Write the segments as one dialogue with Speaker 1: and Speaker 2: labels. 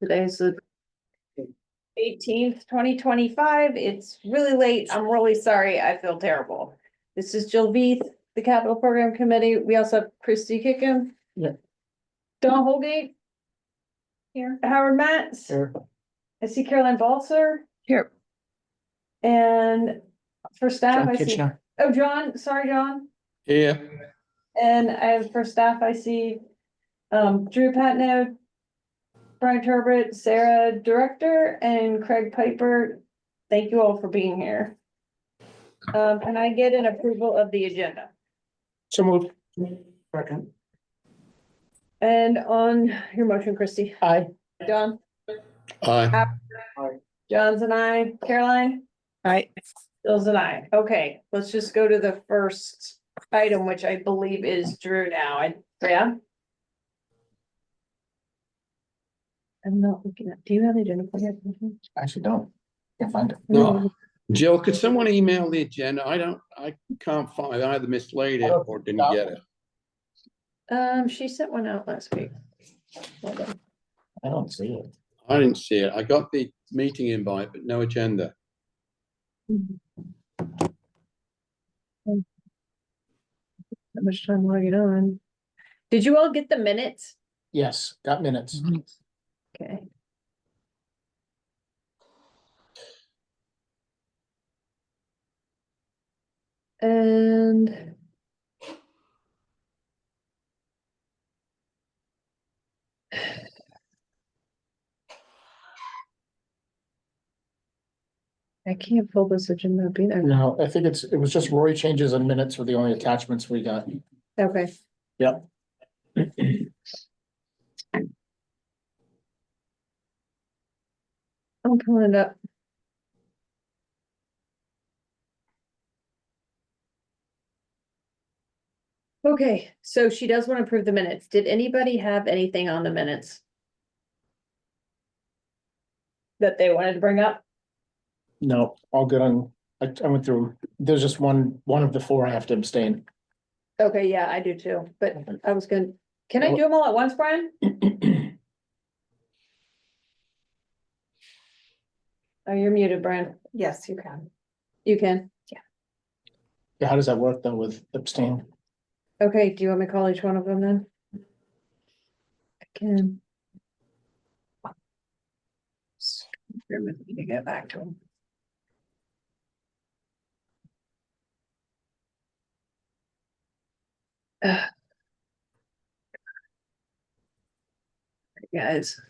Speaker 1: Today's the 18th, 2025. It's really late. I'm really sorry. I feel terrible. This is Jill Veith, the Capital Program Committee. We also have Christy Kickham.
Speaker 2: Yeah.
Speaker 1: Don Holgate. Here. Howard Matz.
Speaker 2: Here.
Speaker 1: I see Caroline Balzer.
Speaker 3: Here.
Speaker 1: And for staff,
Speaker 2: John
Speaker 1: I see,
Speaker 2: Kitchener.
Speaker 1: oh, John, sorry, John.
Speaker 4: Here.
Speaker 1: And I have for staff, I see Drew Patno, Brian Turbot, Sarah Director, and Craig Piper. Thank you all for being here. Can I get an approval of the agenda?
Speaker 2: So moved. Second.
Speaker 1: And on your motion, Christie,
Speaker 2: Aye.
Speaker 1: John,
Speaker 4: Aye.
Speaker 1: John's and I, Caroline,
Speaker 3: Aye.
Speaker 1: Bill's and I. Okay, let's just go to the first item, which I believe is Drew now. Yeah. I'm not looking at, do you have the agenda? for me?
Speaker 2: I actually don't. Can't find it.
Speaker 4: No. Jill, could someone email the agenda? I can't find, I either mislaid it or didn't get it.
Speaker 1: She sent one out last week. Hold on.
Speaker 2: I don't see it.
Speaker 4: I didn't see it. I got the meeting invite, but no agenda.
Speaker 1: How much time logging on? Did you all get the minutes?
Speaker 2: Yes, got minutes.
Speaker 1: Okay. And. I can't pull this agenda up either.
Speaker 2: No, I think it was just Roy changes and minutes were the only attachments we got.
Speaker 1: Okay.
Speaker 2: Yep.
Speaker 1: I'm pulling it up. Okay, so she does want to approve the minutes. Did anybody have anything on the minutes? That they wanted to bring up?
Speaker 2: No, all good on, I went through, there's just one of the four I have to abstain.
Speaker 1: Okay, yeah, I do too, but I was gonna, can I do them all at once, Brian? Oh, you're muted, Brian.
Speaker 3: Yes, you can.
Speaker 1: You can.
Speaker 2: Yeah, how does that work though with abstain?
Speaker 1: Okay, do you want me to call each one of them then? I can. Bear with me to get back to them. Guys,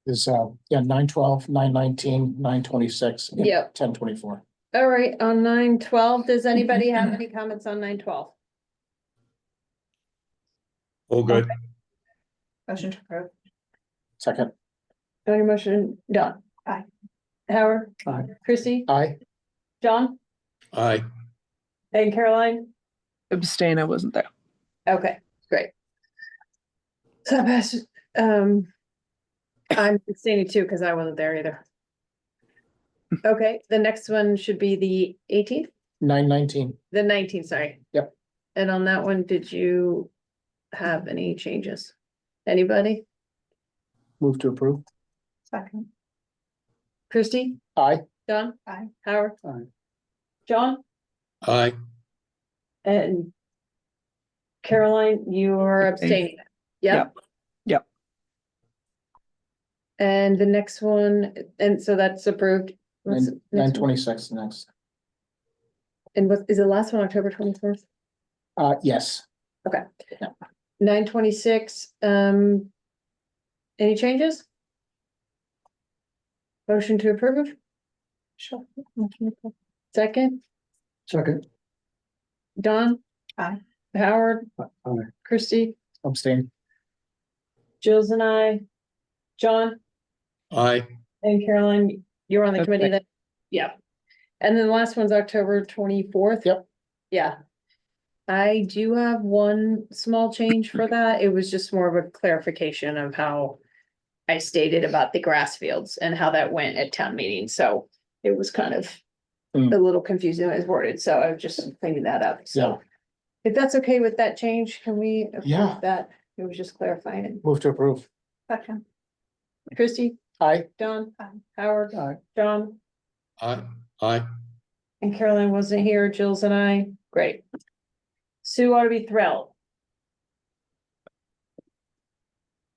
Speaker 2: Is 9/12, 9/19, 9/26.
Speaker 1: Yep.
Speaker 2: 10/24.
Speaker 1: all right, on 9/12, does anybody have any comments on 9/12?
Speaker 4: All good.
Speaker 3: Motion to approve.
Speaker 2: Second.
Speaker 1: On your motion, Don?
Speaker 3: Aye.
Speaker 1: Howard?
Speaker 2: Aye.
Speaker 1: Chrissy?
Speaker 2: Aye.
Speaker 1: John?
Speaker 4: Aye.
Speaker 1: And Caroline?
Speaker 3: Abstain, I wasn't there.
Speaker 1: Okay, great. So that passes, I'm abstaining too, because I wasn't there either. Okay, the next one should be the 18th,
Speaker 2: 9/19.
Speaker 1: the 19th, sorry.
Speaker 2: Yep.
Speaker 1: And on that one, did you have any changes? Anybody?
Speaker 2: Move to approve.
Speaker 3: Second.
Speaker 1: Christie?
Speaker 2: Aye.
Speaker 1: John?
Speaker 3: Aye.
Speaker 1: Howard?
Speaker 2: Aye.
Speaker 1: John?
Speaker 4: Aye.
Speaker 1: And Caroline, you are abstaining. Yep.
Speaker 3: Yep.
Speaker 1: And the next one, and so that's approved. What's the next one?
Speaker 2: 9/26 next.
Speaker 1: And what is the last one, October 24th?
Speaker 2: Yes.
Speaker 1: Okay.
Speaker 2: Yeah.
Speaker 1: 9/26, any changes? Motion to approve?
Speaker 3: Sure.
Speaker 1: Second,
Speaker 2: Second.
Speaker 1: Don?
Speaker 3: Aye.
Speaker 1: Howard,
Speaker 2: Aye.
Speaker 1: Christie,
Speaker 2: Abstain.
Speaker 1: Jill's and I, John
Speaker 4: Aye.
Speaker 1: and Caroline, you're on the
Speaker 3: Okay.
Speaker 1: committee then? Yeah. And then the last one's October 24th?
Speaker 2: Yep.
Speaker 1: Yeah. I do have one small change for that. It was just more of a clarification of how I stated about the grass fields and how that went at town meeting, so it was kind of a little confusing as worded, so I was just cleaning that up, so.
Speaker 2: Yeah.
Speaker 1: If that's okay with that change, can we
Speaker 2: Yeah.
Speaker 1: approve that? It was just clarifying it.
Speaker 2: Move to approve.
Speaker 3: Second.
Speaker 1: Christie,
Speaker 2: Aye.
Speaker 1: Don,
Speaker 3: Aye.
Speaker 1: Howard,
Speaker 2: Aye.
Speaker 1: John,
Speaker 4: Aye.
Speaker 1: and Caroline wasn't here, Jill's and I, great. Sue ought to be thrilled.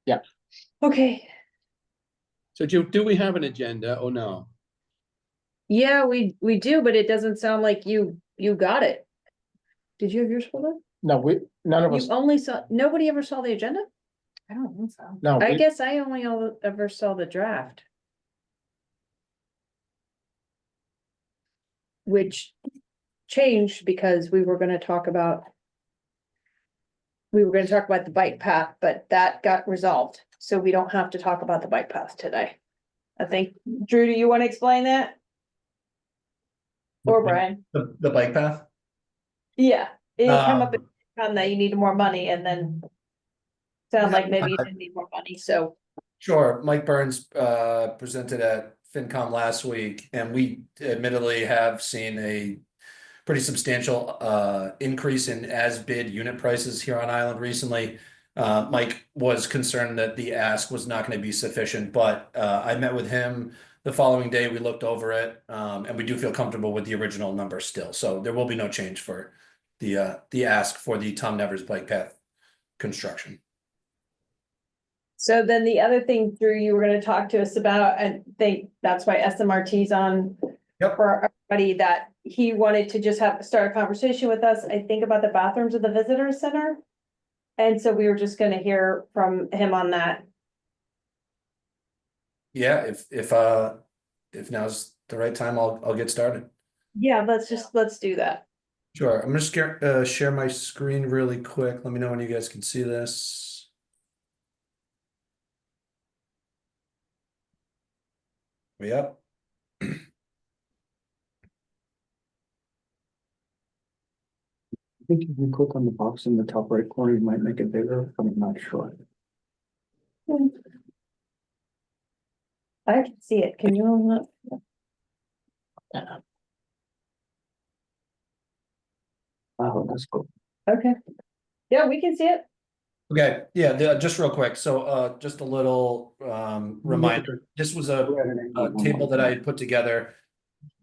Speaker 2: Yeah.
Speaker 1: Okay,
Speaker 4: So do we have an agenda or no?
Speaker 1: yeah, we do, but it doesn't sound like you got it. Did you have yours pulled up?
Speaker 2: No, none of us,
Speaker 1: You only saw, nobody ever saw the agenda?
Speaker 3: I don't think so.
Speaker 2: no,
Speaker 1: I guess I only ever saw the draft. Which changed because we were gonna talk about. We were gonna talk about the bike path, but that got resolved, so we don't have to talk about the bike path today. I think, Drew, do you wanna explain that? Or Brian?
Speaker 5: The bike path?
Speaker 1: Yeah, it come up,
Speaker 5: Um,
Speaker 1: on that you need more money and then. Sound like maybe you didn't need more money, so.
Speaker 5: Sure, Mike Burns presented at FinCom last week, and we admittedly have seen a pretty substantial increase in as-bid unit prices here on island recently. Mike was concerned that the ask was not going to be sufficient, but I met with him the following day. We looked over it, and we do feel comfortable with the original number still. So there will be no change for the ask for the Tom Nevers bike path construction.
Speaker 1: So then the other thing, Drew, you were gonna talk to us about, and think that's why SMRT's on.
Speaker 5: Yep.
Speaker 1: For everybody, that he wanted to just start a conversation with us, I think, about the bathrooms of the visitor center. And so we were just gonna hear from him on that.
Speaker 5: Yeah, if now's the right time, I'll get started.
Speaker 1: Yeah, let's do that.
Speaker 5: Sure, I'm gonna share my screen really quick. Let me know when you guys can see this. We up?
Speaker 6: I think if you click on the box in the top right corner, you might make it bigger. I'm not sure.
Speaker 1: I can see it, can you?
Speaker 6: Oh, that's cool.
Speaker 1: Okay. Yeah, we can see it.
Speaker 5: Okay, yeah, just real quick. So just a little reminder. This was a table that I had put together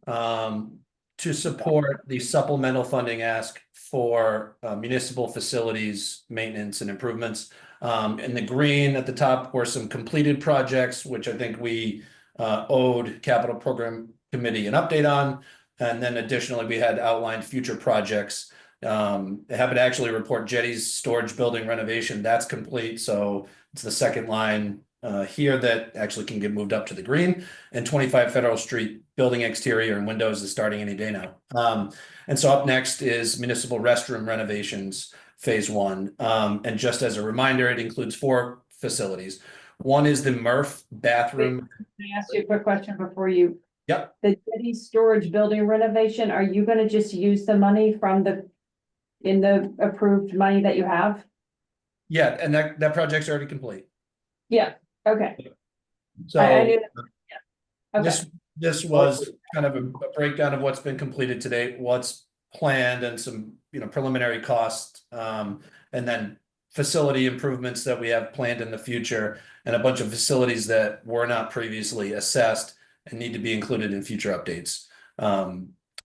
Speaker 5: to support the supplemental funding ask for municipal facilities, maintenance and improvements. In the green at the top were some completed projects, which I think we owed Capital Program Committee an update on. And then additionally, we had outlined future projects. Happy to actually report Jetty's storage building renovation. That's complete. So it's the second line here that actually can get moved up to the green, and 25 Federal Street building exterior and windows is starting any day now. And so up next is municipal restroom renovations phase 1. And just as a reminder, it includes 4 facilities. One is the Murph bathroom.
Speaker 1: Can I ask you a quick question before you?
Speaker 5: Yep.
Speaker 1: The Jetty storage building renovation, are you gonna just use the money from in the approved money that you have?
Speaker 5: Yeah, and that project's already complete.
Speaker 1: Yeah, okay.
Speaker 5: So
Speaker 1: I knew that. Yeah. Okay,
Speaker 5: this was kind of a breakdown of what's been completed to date, what's planned, and some preliminary costs, and then facility improvements that we have planned in the future, and a bunch of facilities that were not previously assessed and need to be included in future updates.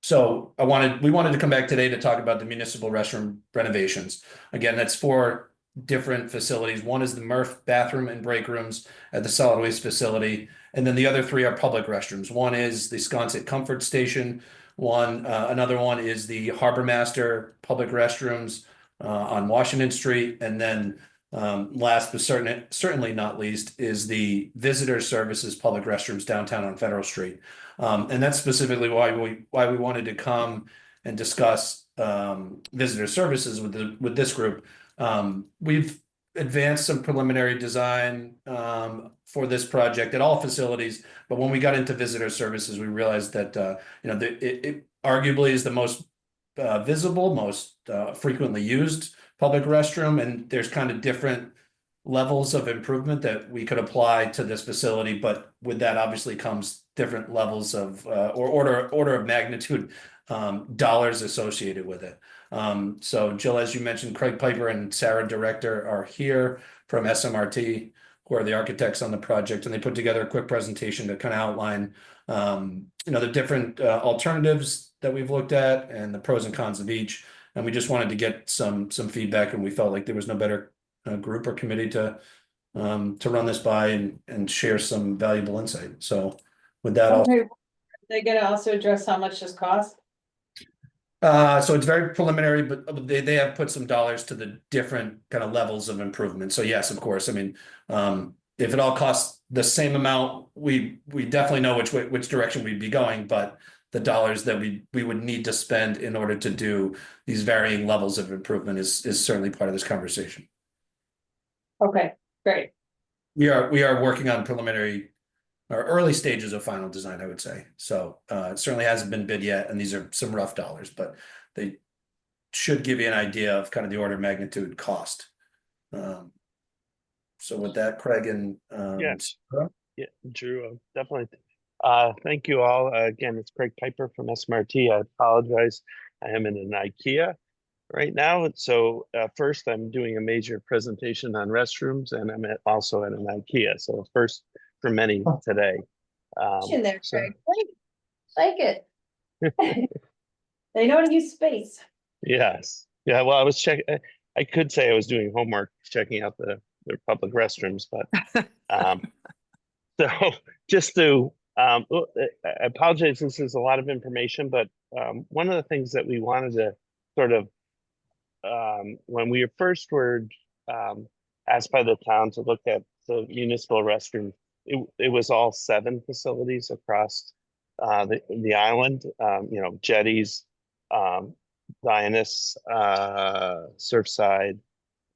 Speaker 5: So we wanted to come back today to talk about the municipal restroom renovations. Again, that's 4 different facilities. One is the Murph bathroom and break rooms at the solid waste facility. And then the other 3 are public restrooms. One is the Sconset Comfort Station. Another one is the Harbor Master public restrooms on Washington Street. And then last but certainly not least is the Visitor Services public restrooms downtown on Federal Street. And that's specifically why we wanted to come and discuss visitor services with this group. We've advanced some preliminary design for this project at all facilities, but when we got into visitor services, we realized that it arguably is the most visible, most frequently used public restroom, and there's kind of different levels of improvement that we could apply to this facility, but with that obviously comes different levels of or order of magnitude dollars associated with it. So Jill, as you mentioned, Craig Piper and Sarah Director are here from SMRT, who are the architects on the project, and they put together a quick presentation to kind of outline, the different alternatives that we've looked at and the pros and cons of each. And we just wanted to get some feedback, and we felt like there was no better group or committee to run this by and share some valuable insight. So with that,
Speaker 1: Okay, they gonna also address how much this costs?
Speaker 5: so it's very preliminary, but they have put some dollars to the different kind of levels of improvement. So yes, of course, I mean, if it all costs the same amount, we definitely know which direction we'd be going, but the dollars that we would need to spend in order to do these varying levels of improvement is certainly part of this conversation.
Speaker 1: Okay, great.
Speaker 5: We are working on preliminary or early stages of final design, I would say. So it certainly hasn't been bid yet, and these are some rough dollars, but they should give you an idea of kind of the order of magnitude cost. So with that, Craig and
Speaker 7: Yes.
Speaker 5: Sarah?
Speaker 7: Yeah, Drew, definitely. Thank you all. Again, it's Craig Piper from SMRT. I apologize. I am in an IKEA right now. So first, I'm doing a major presentation on restrooms, and I'm also at an IKEA. So first for many today.
Speaker 1: In there,
Speaker 7: so-
Speaker 1: Craig. Like it. They know how to use space.
Speaker 7: Yes. Yeah. Well, I was checking. I could say I was doing homework, checking out the public restrooms, but so just to I apologize. This is a lot of information, but one of the things that we wanted to sort of when we first were asked by the town to look at the municipal restroom, it was all 7 facilities across the island. Jetties, Zionist, Surfside,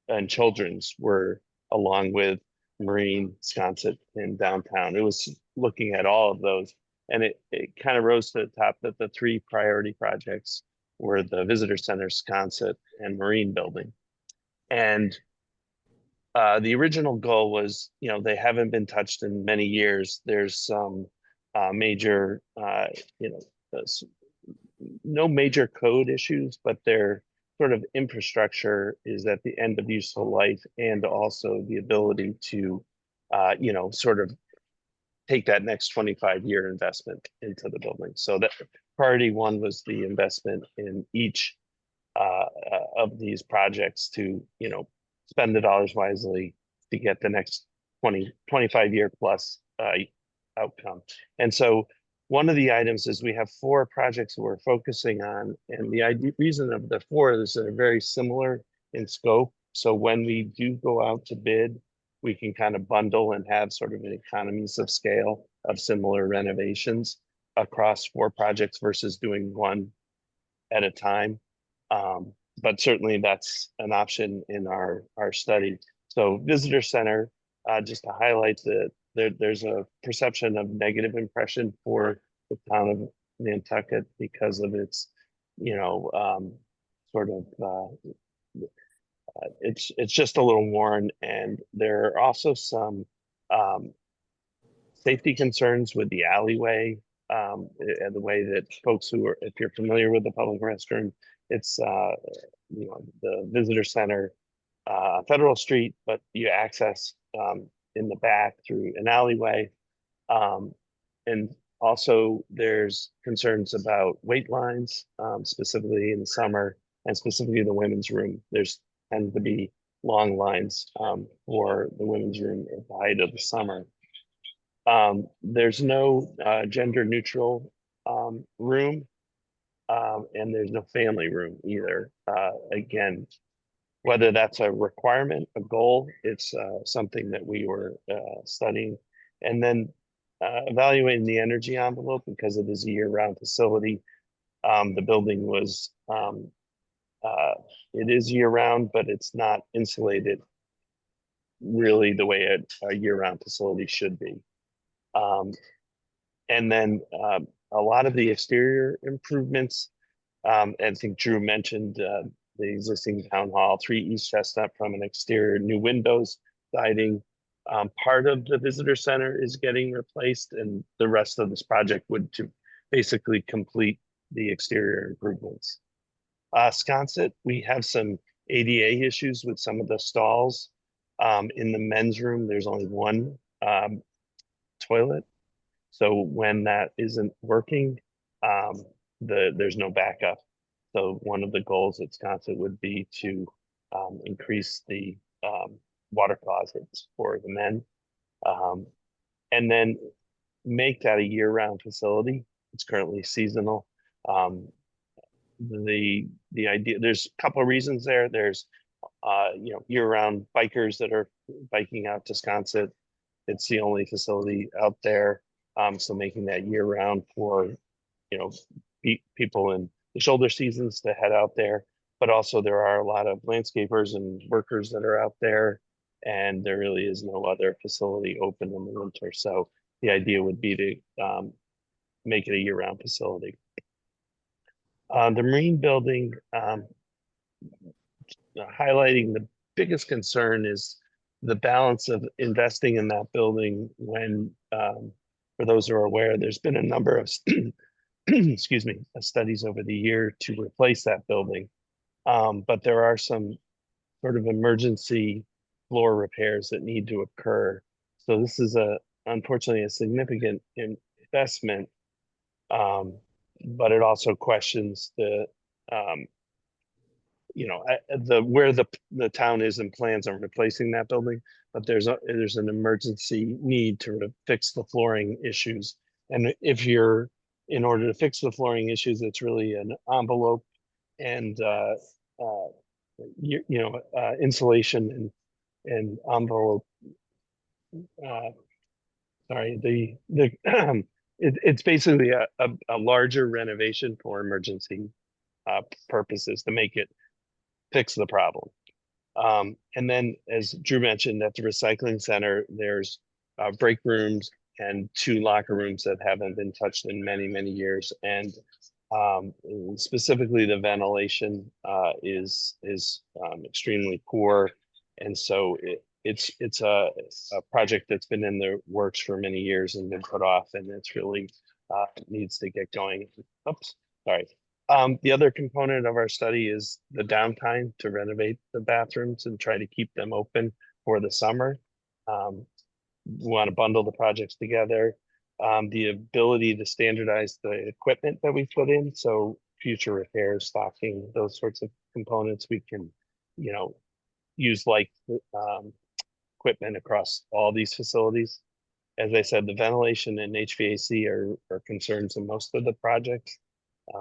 Speaker 7: and Children's were along with Marine, Sconset, and Downtown. It was looking at all of those, and it kind of rose to the top that the 3 priority projects were the Visitor Center, Sconset, and Marine Building. And the original goal was, they haven't been touched in many years. There's some major, no major code issues, but their sort of infrastructure is at the end of useful life, and also the ability to, sort of take that next 25-year investment into the building. So that priority 1 was the investment in each of these projects to, spend the dollars wisely to get the next 25-year plus outcome. And so one of the items is we have 4 projects that we're focusing on, and the reason of the 4 is they're very similar in scope. So when we do go out to bid, we can kind of bundle and have sort of an economies of scale of similar renovations across 4 projects versus doing 1 at a time. But certainly that's an option in our study. So Visitor Center, just to highlight that there's a perception of negative impression for the town of Nantucket because of its, it's just a little worn, and there are also some safety concerns with the alleyway and the way that folks who are, if you're familiar with the public restroom, it's the Visitor Center, Federal Street, but you access in the back through an alleyway. And also there's concerns about wait lines, specifically in the summer, and specifically the women's room. There's tend to be long lines for the women's room at the height of the summer. There's no gender neutral room, and there's no family room either. Again, whether that's a requirement, a goal, it's something that we were studying. And then evaluating the energy envelope, because it is a year-round facility. The building was, it is year-round, but it's not insulated really the way a year-round facility should be. And then a lot of the exterior improvements, I think Drew mentioned the existing town hall, 3 East Chestnut from an exterior, new windows, siding. Part of the visitor center is getting replaced, and the rest of this project would to basically complete the exterior improvements. Sconset, we have some ADA issues with some of the stalls. In the men's room, there's only one toilet. So when that isn't working, there's no backup. So one of the goals at Sconset would be to increase the water closets for the men. And then make that a year-round facility. It's currently seasonal. The idea, there's a couple of reasons there. There's year-round bikers that are biking out to Sconset. It's the only facility out there. So making that year-round for people in the shoulder seasons to head out there. But also there are a lot of landscapers and workers that are out there, and there really is no other facility open in the winter. So the idea would be to make it a year-round facility. The Marine building, highlighting the biggest concern is the balance of investing in that building when, for those who are aware, there's been a number of excuse me, studies over the year to replace that building. But there are some sort of emergency floor repairs that need to occur. So this is unfortunately a significant investment, but it also questions the where the town is and plans on replacing that building. But there's an emergency need to fix the flooring issues. And in order to fix the flooring issues, it's really an envelope and insulation and envelope. Sorry, it's basically a larger renovation for emergency purposes to make it fix the problem. And then, as Drew mentioned, at the recycling center, there's break rooms and 2 locker rooms that haven't been touched in many, many years. And specifically the ventilation is extremely poor. And so it's a project that's been in the works for many years and been put off, and it's really needs to get going. Oops, sorry. The other component of our study is the downtime to renovate the bathrooms and try to keep them open for the summer. We want to bundle the projects together. The ability to standardize the equipment that we put in, so future repairs, stocking, those sorts of components, we can, use equipment across all these facilities. As I said, the ventilation and HVAC are concerns in most of the projects.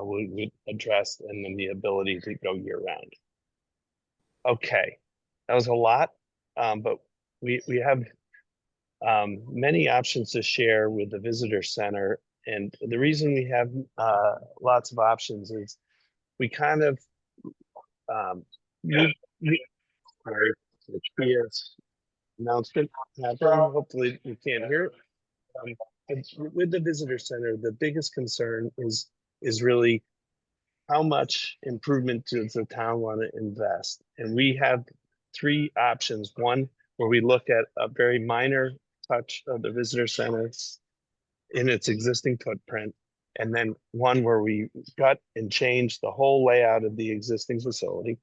Speaker 7: We would address, and then the ability to go year round. Okay, that was a lot, but we have many options to share with the visitor center. And the reason we have lots of options is we kind of sorry, PS announcement happening. Hopefully you can't hear it. With the visitor center, the biggest concern is really how much improvement does the town want to invest? And we have 3 options. One, where we look at a very minor touch of the visitor center in its existing footprint. And then one where we gut and change the whole layout of the existing facility.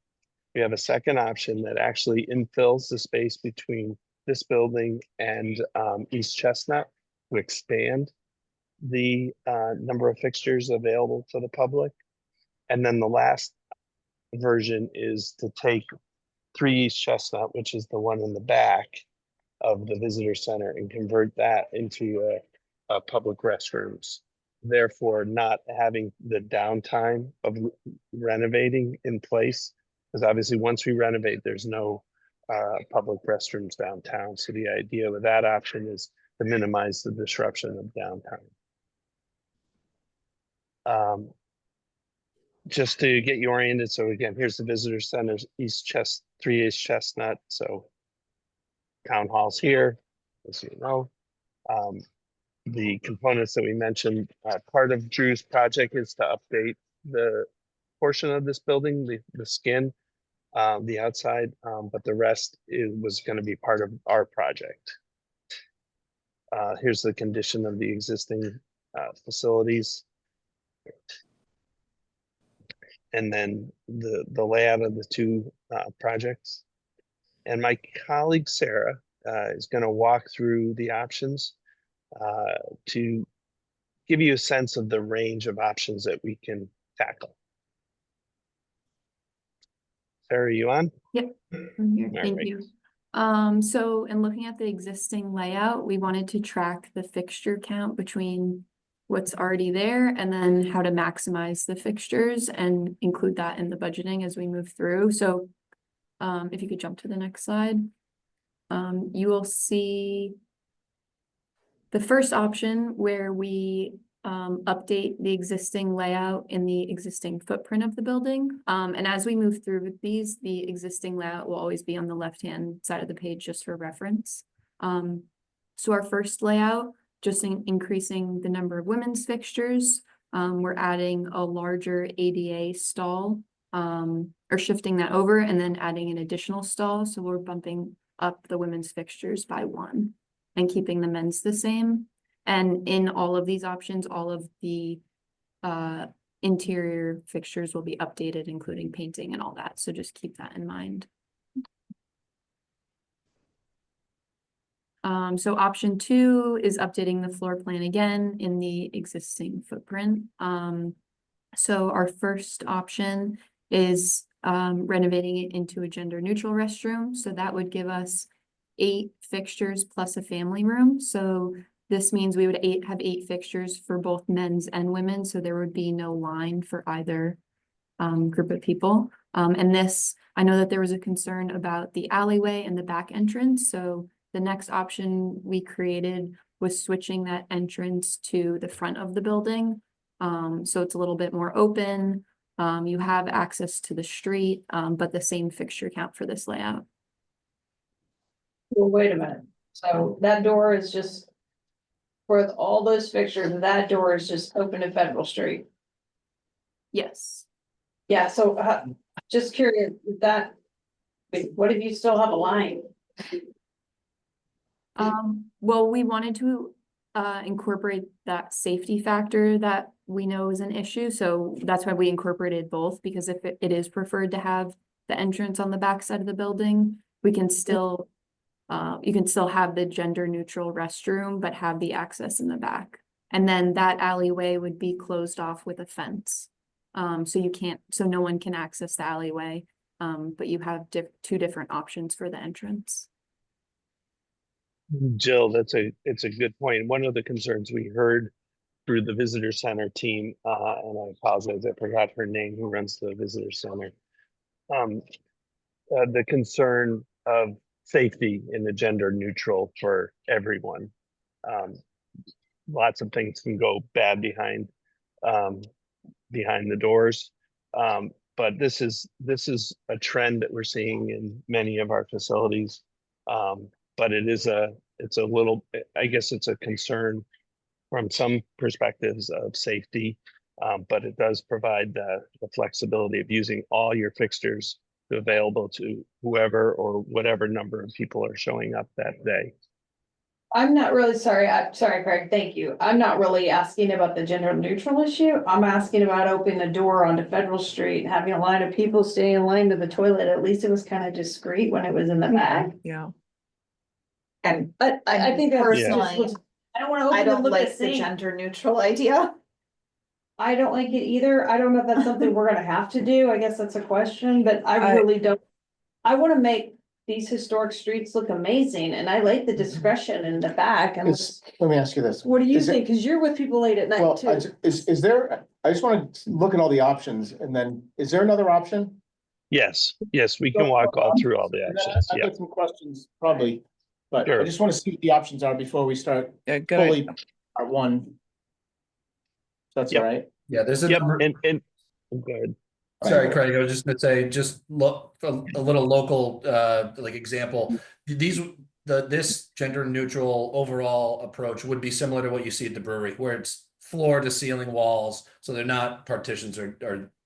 Speaker 7: We have a second option that actually infills the space between this building and East Chestnut to expand the number of fixtures available to the public. And then the last version is to take 3 East Chestnut, which is the one in the back of the visitor center, and convert that into a public restrooms. Therefore, not having the downtime of renovating in place, because obviously once we renovate, there's no public restrooms downtown. So the idea with that option is to minimize the disruption of downtime. Just to get you oriented, so again, here's the visitor center, 3 East Chestnut. So town hall's here, as you know. The components that we mentioned, part of Drew's project is to update the portion of this building, the skin, the outside, but the rest was going to be part of our project. Here's the condition of the existing facilities. and then the layout of the two projects. And my colleague Sarah is going to walk through the options to give you a sense of the range of options that we can tackle. Sarah, are you on?
Speaker 8: I'm here,
Speaker 7: All
Speaker 8: thank
Speaker 7: right.
Speaker 8: you. So in looking at the existing layout, we wanted to track the fixture count between what's already there and then how to maximize the fixtures and include that in the budgeting as we move through. So if you could jump to the next slide. You will see the first option where we update the existing layout in the existing footprint of the building. And as we move through with these, the existing layout will always be on the left-hand side of the page just for reference. So our first layout, just increasing the number of women's fixtures. We're adding a larger ADA stall, or shifting that over and then adding an additional stall. So we're bumping up the women's fixtures by 1 and keeping the men's the same. And in all of these options, all of the interior fixtures will be updated, including painting and all that. So just keep that in mind. So option 2 is updating the floor plan again in the existing footprint. So our first option is renovating it into a gender neutral restroom. So that would give us 8 fixtures plus a family room. So this means we would have 8 fixtures for both men's and women. So there would be no line for either group of people. And this, I know that there was a concern about the alleyway and the back entrance. So the next option we created was switching that entrance to the front of the building. So it's a little bit more open. You have access to the street, but the same fixture count for this layout.
Speaker 1: Well, wait a minute. So that door is just, for all those fixtures, that door is just open to Federal Street.
Speaker 8: Yes.
Speaker 1: Yeah, so just curious, is that, wait, what if you still have a line?
Speaker 8: Well, we wanted to incorporate that safety factor that we know is an issue. So that's why we incorporated both, because if it is preferred to have the entrance on the back side of the building, we can still, you can still have the gender neutral restroom, but have the access in the back. And then that alleyway would be closed off with a fence. So no one can access the alleyway, but you have 2 different options for the entrance.
Speaker 7: Jill, it's a good point. One of the concerns we heard through the visitor center team, and I apologize, I forgot her name, who runs the visitor center. The concern of safety in the gender neutral for everyone. Lots of things can go bad behind the doors. But this is a trend that we're seeing in many of our facilities. But it's a little, I guess it's a concern from some perspectives of safety, but it does provide the flexibility of using all your fixtures available to whoever or whatever number of people are showing up that day.
Speaker 1: I'm not really sorry. I'm sorry, Craig. Thank you. I'm not really asking about the gender neutral issue. I'm asking about opening the door onto Federal Street, and having a line of people staying in line to the toilet. At least it was kind of discreet when it was in the back.
Speaker 3: Yeah. And
Speaker 1: I think that's
Speaker 3: personally,
Speaker 1: just- I don't want to
Speaker 3: I
Speaker 1: open and
Speaker 3: don't
Speaker 1: look
Speaker 3: like
Speaker 1: at
Speaker 3: the
Speaker 1: same.
Speaker 3: gender neutral idea.
Speaker 1: I don't like it either. I don't know if that's something we're gonna have to do. I guess that's a question, but I really don't. I wanna make these historic streets look amazing, and I like the discretion in the back. And
Speaker 2: Let me ask you this.
Speaker 1: what do you
Speaker 2: Is it-
Speaker 1: think? Cause you're with people late at night
Speaker 2: Well,
Speaker 1: too.
Speaker 2: is there, I just wanna look at all the options, and then, is there another option?
Speaker 7: Yes, we can walk all through all the
Speaker 2: And then
Speaker 7: options.
Speaker 2: I've
Speaker 7: Yeah,
Speaker 2: got some questions, probably, but I
Speaker 7: Sure.
Speaker 2: just wanna see what the options are before we start fully our one. That's all
Speaker 7: Yep.
Speaker 2: right.
Speaker 5: Yeah, there's a
Speaker 7: yep,
Speaker 5: number.
Speaker 7: and go ahead.
Speaker 5: Sorry, Craig, I was just gonna say, just look for a little local, like example. This gender neutral overall approach would be similar to what you see at the brewery, where it's floor to ceiling walls. So they're not partitions or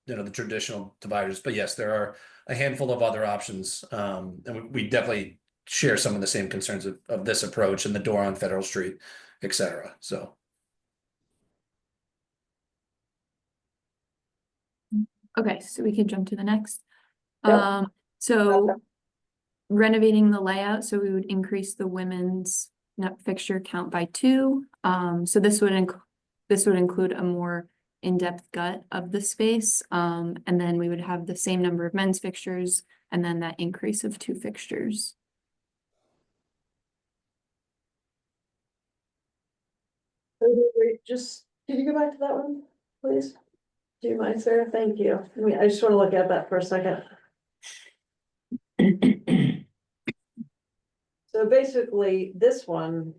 Speaker 5: the traditional dividers, but yes, there are a handful of other options. And we definitely share some of the same concerns of this approach and the door on Federal Street, et cetera, so.
Speaker 8: Okay, so we can jump to the next.
Speaker 3: Yep.
Speaker 8: So renovating the layout, so we would increase the women's net fixture count by 2. So this would include a more in-depth gut of the space. And then we would have the same number of men's fixtures and then that increase of 2 fixtures.
Speaker 9: Wait, just, could you go back to that one, please? Do you mind, Sarah? Thank you. I mean, I just want to look at that for a second. So basically, this one.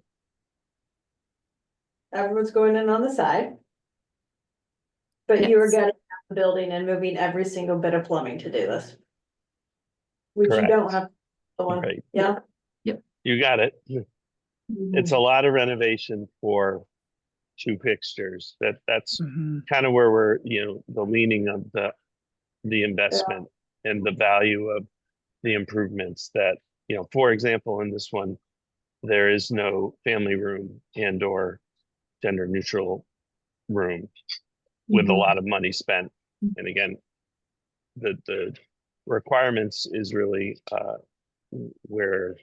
Speaker 9: Everyone's going in on the side. But you were
Speaker 8: Yes.
Speaker 9: getting out the building and moving every single bit of plumbing to do this. Which you
Speaker 7: Correct.
Speaker 9: don't have. The one,
Speaker 7: Right.
Speaker 9: yeah.
Speaker 7: You got it. It's a lot of renovation for 2 fixtures. That's kind of where we're, the leaning of the investment and the value of the improvements that, for example, in this one, there is no family room and or gender neutral room with a lot of money spent. And again, the requirements is really where,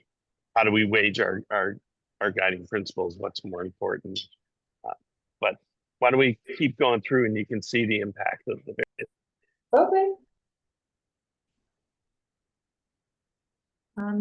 Speaker 7: how do we wage our guiding principles, what's more important. But why don't we keep going through and you can see the impact of the various.
Speaker 9: Okay.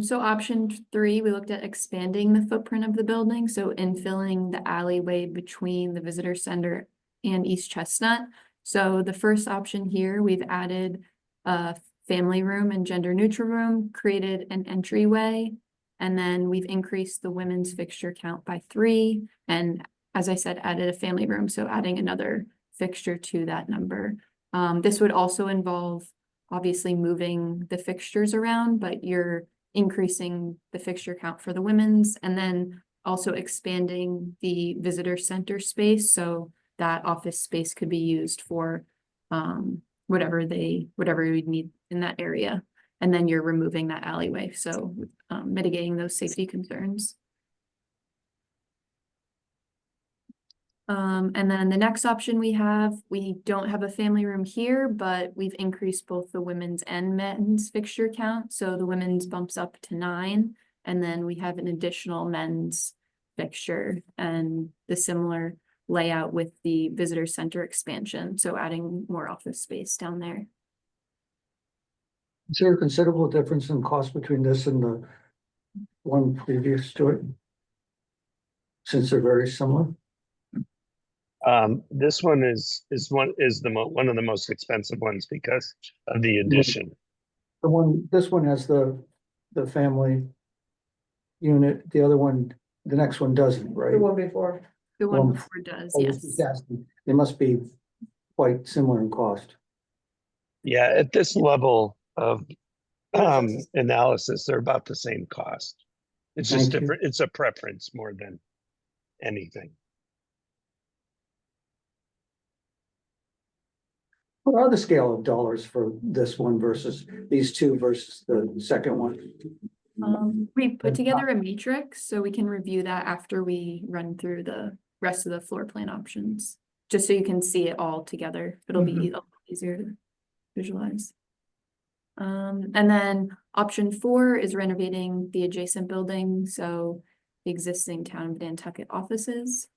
Speaker 8: So option 3, we looked at expanding the footprint of the building, so infilling the alleyway between the visitor center and East Chestnut. So the first option here, we've added a family room and gender neutral room, created an entryway, and then we've increased the women's fixture count by 3. And as I said, added a family room, so adding another fixture to that number. This would also involve obviously moving the fixtures around, but you're increasing the fixture count for the women's and then also expanding the visitor center space. So that office space could be used for whatever we'd need in that area. And then you're removing that alleyway. So mitigating those safety concerns. And then the next option we don't have a family room here, but we've increased both the women's and men's fixture count. So the women's bumps up to 9, and then we have an additional men's fixture and the similar layout with the visitor center expansion. So adding more office space down there.
Speaker 6: Is there a considerable difference in cost between this and the one previous to it? Since they're very similar?
Speaker 7: This one is one of the most expensive ones because of the addition.
Speaker 6: This one has the family unit, the other one, the next one doesn't, right?
Speaker 9: The one before.
Speaker 8: The one
Speaker 6: Well,
Speaker 8: before does,
Speaker 6: I was
Speaker 8: yes.
Speaker 6: just asking. They must be quite similar in cost.
Speaker 7: Yeah, at this level of analysis, they're about the same cost. It's just
Speaker 6: Thank you.
Speaker 7: different. It's a preference more than anything.
Speaker 6: What are the scale of dollars for this one versus these 2 versus the second one?
Speaker 8: We put together a matrix, so we can review that after we run through the rest of the floor plan options. Just so you can see it all together. It'll be a little easier to visualize. And then option 4 is renovating the adjacent building, so the existing Town of Nantucket offices.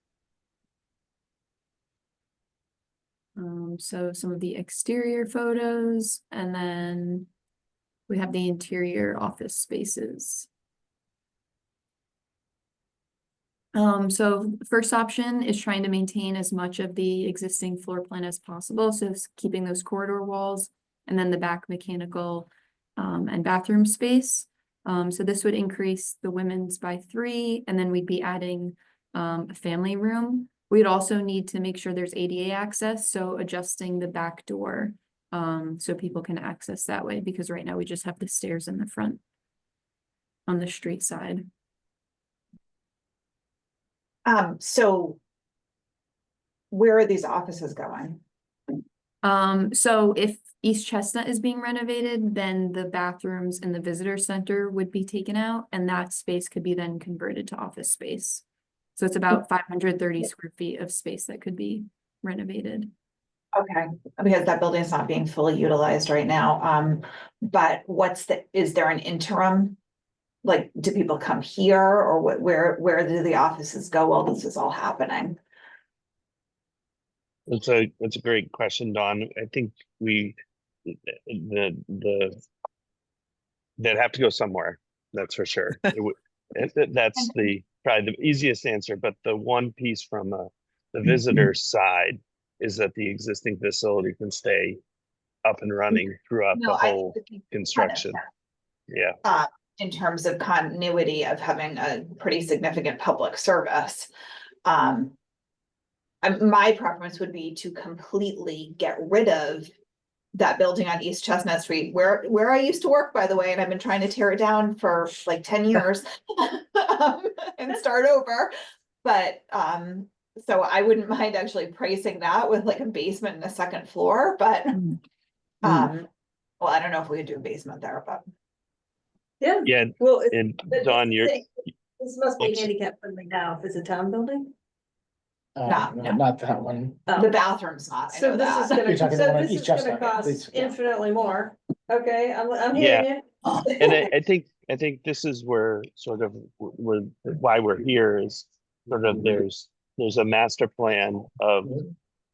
Speaker 8: So some of the exterior photos, and then we have the interior office spaces. So the first option is trying to maintain as much of the existing floor plan as possible. So it's keeping those corridor walls and then the back mechanical and bathroom space. So this would increase the women's by 3, and then we'd be adding a family room. We'd also need to make sure there's ADA access, so adjusting the back door so people can access that way, because right now we just have the stairs in the front on the street side.
Speaker 3: So where are these offices going?
Speaker 8: So if East Chestnut is being renovated, then the bathrooms and the visitor center would be taken out, and that space could be then converted to office space. So it's about 530 square feet of space that could be renovated.
Speaker 3: Okay, because that building is not being fully utilized right now, but is there an interim? Like, do people come here or where do the offices go while this is all happening?
Speaker 7: It's a great question, Dawn. I think they'd have to go somewhere, that's for sure. That's probably the easiest answer, but the one piece from the visitor side is that the existing facility can stay up and running throughout
Speaker 3: No,
Speaker 7: the
Speaker 3: I
Speaker 7: whole
Speaker 3: think it makes
Speaker 7: construction.
Speaker 3: sense.
Speaker 7: Yeah,
Speaker 3: In terms of continuity of having a pretty significant public service. My preference would be to completely get rid of that building on East Chestnut Street, where I used to work, by the way, and I've been trying to tear it down for like 10 years and start over. But, so I wouldn't mind actually pricing that with like a basement and a second floor, but, well, I don't know if we could do a basement there, but.
Speaker 7: yeah,
Speaker 9: Well,
Speaker 7: and
Speaker 9: but
Speaker 7: Dawn,
Speaker 9: this must be
Speaker 7: Oops.
Speaker 9: handicap friendly now, if it's a town building.
Speaker 3: No.
Speaker 2: Not that one.
Speaker 3: The bathroom's not, I
Speaker 9: So
Speaker 3: know
Speaker 9: this is
Speaker 3: that.
Speaker 9: gonna,
Speaker 2: You're talking
Speaker 9: so
Speaker 2: about
Speaker 9: this
Speaker 2: East
Speaker 9: is gonna
Speaker 2: Chestnut,
Speaker 9: cost
Speaker 2: this- yeah.
Speaker 9: infinitely more. Okay, I'm
Speaker 7: Yeah.
Speaker 9: hearing you.
Speaker 7: and I think this is where sort of why we're here is sort of there's a master plan of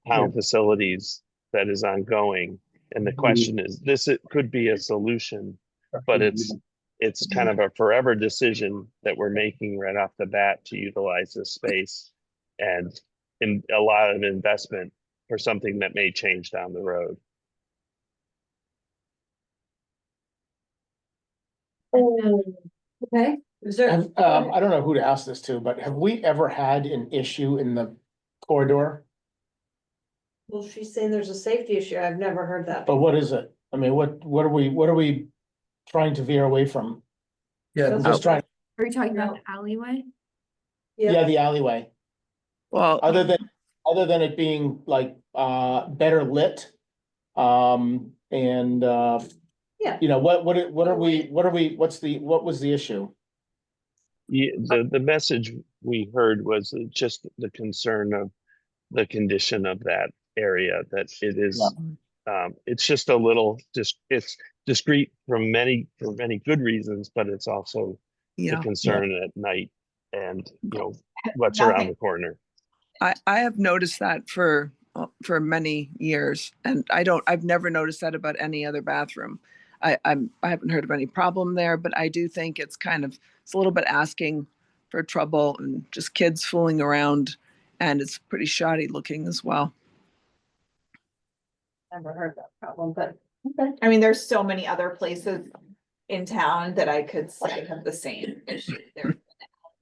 Speaker 7: town facilities that is ongoing. And the question is, it could be a solution, but it's kind of a forever decision that we're making right off the bat to utilize this space and in a lot of investment for something that may change down the road.
Speaker 9: Okay, is there?
Speaker 2: I don't know who to ask this to, but have we ever had an issue in the corridor?
Speaker 9: Well, she's saying there's a safety issue. I've never heard that.
Speaker 2: But what is it? I mean, what are we trying to veer away from?
Speaker 5: Yeah,
Speaker 2: I'm just trying,
Speaker 8: Are you talking about
Speaker 9: No.
Speaker 8: the alleyway?
Speaker 2: yeah, the alleyway,
Speaker 10: Well,
Speaker 2: other than it being like, better lit. And,
Speaker 9: Yeah.
Speaker 2: you know, what was the issue?
Speaker 7: The message we heard was just the concern of the condition of that area, that it is, it's just a little, it's discreet for many good reasons, but it's also the
Speaker 10: yeah,
Speaker 7: concern at night and, you know, what's around the corner.
Speaker 10: I have noticed that for many years, and I've never noticed that about any other bathroom. I haven't heard of any problem there, but I do think it's a little bit asking for trouble and just kids fooling around, and it's pretty shoddy looking as well.
Speaker 9: Never heard that problem, but.
Speaker 3: I mean, there's so many other places in town that I could say have the same issue. There's an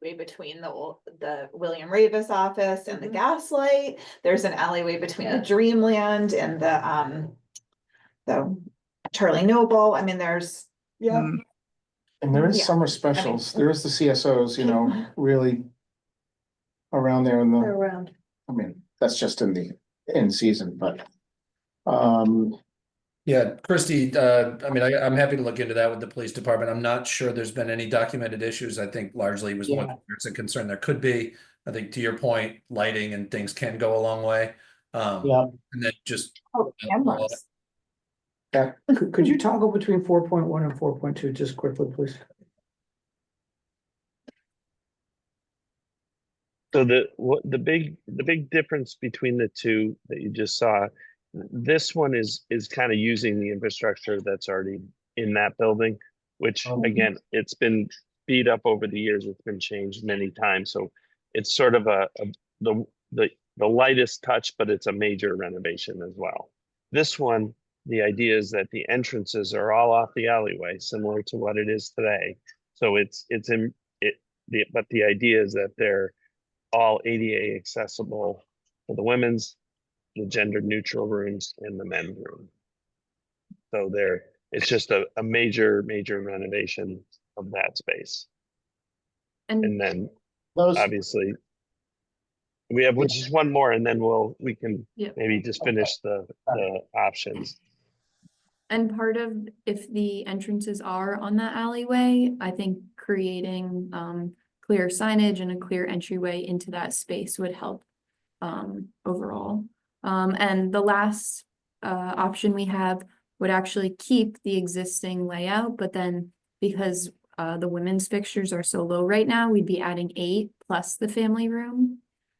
Speaker 3: alleyway between the William Ravis office and the Gaslight. There's an alleyway between the Dreamland and the Charlie Noble. I mean, there's.
Speaker 10: Mm.
Speaker 2: And there is
Speaker 3: Yeah.
Speaker 2: summer specials, there is the CSOs, you know, really around there in
Speaker 9: They're
Speaker 2: the,
Speaker 9: around.
Speaker 2: I mean, that's just in season, but.
Speaker 5: yeah, Christie, I mean, I'm happy to look into that with the police department. I'm not sure there's been any documented issues. I think largely it was more
Speaker 2: Yeah.
Speaker 5: there's a concern there could be. I think to your point, lighting and things can go a long way.
Speaker 2: Yeah.
Speaker 5: And then just.
Speaker 3: Oh, cameras.
Speaker 6: Could you toggle between 4.1 and 4.2 just quickly, please?
Speaker 7: So the big difference between the two that you just saw, this one is kind of using the infrastructure that's already in that building, which again, it's been beat up over the years. It's been changed many times. So it's sort of the lightest touch, but it's a major renovation as well. This one, the idea is that the entrances are all off the alleyway, similar to what it is today. So but the idea is that they're all ADA accessible for the women's, the gender neutral rooms, and the men's room. So it's just a major renovation of that space. And then
Speaker 2: Those,
Speaker 7: obviously we have just one more, and then we can
Speaker 8: Yeah.
Speaker 7: maybe just finish the options.
Speaker 8: And part of, if the entrances are on that alleyway, I think creating clear signage and a clear entryway into that space would help overall. And the last option we have would actually keep the existing layout, but then because the women's fixtures are so low right now, we'd be adding 8 plus the family room.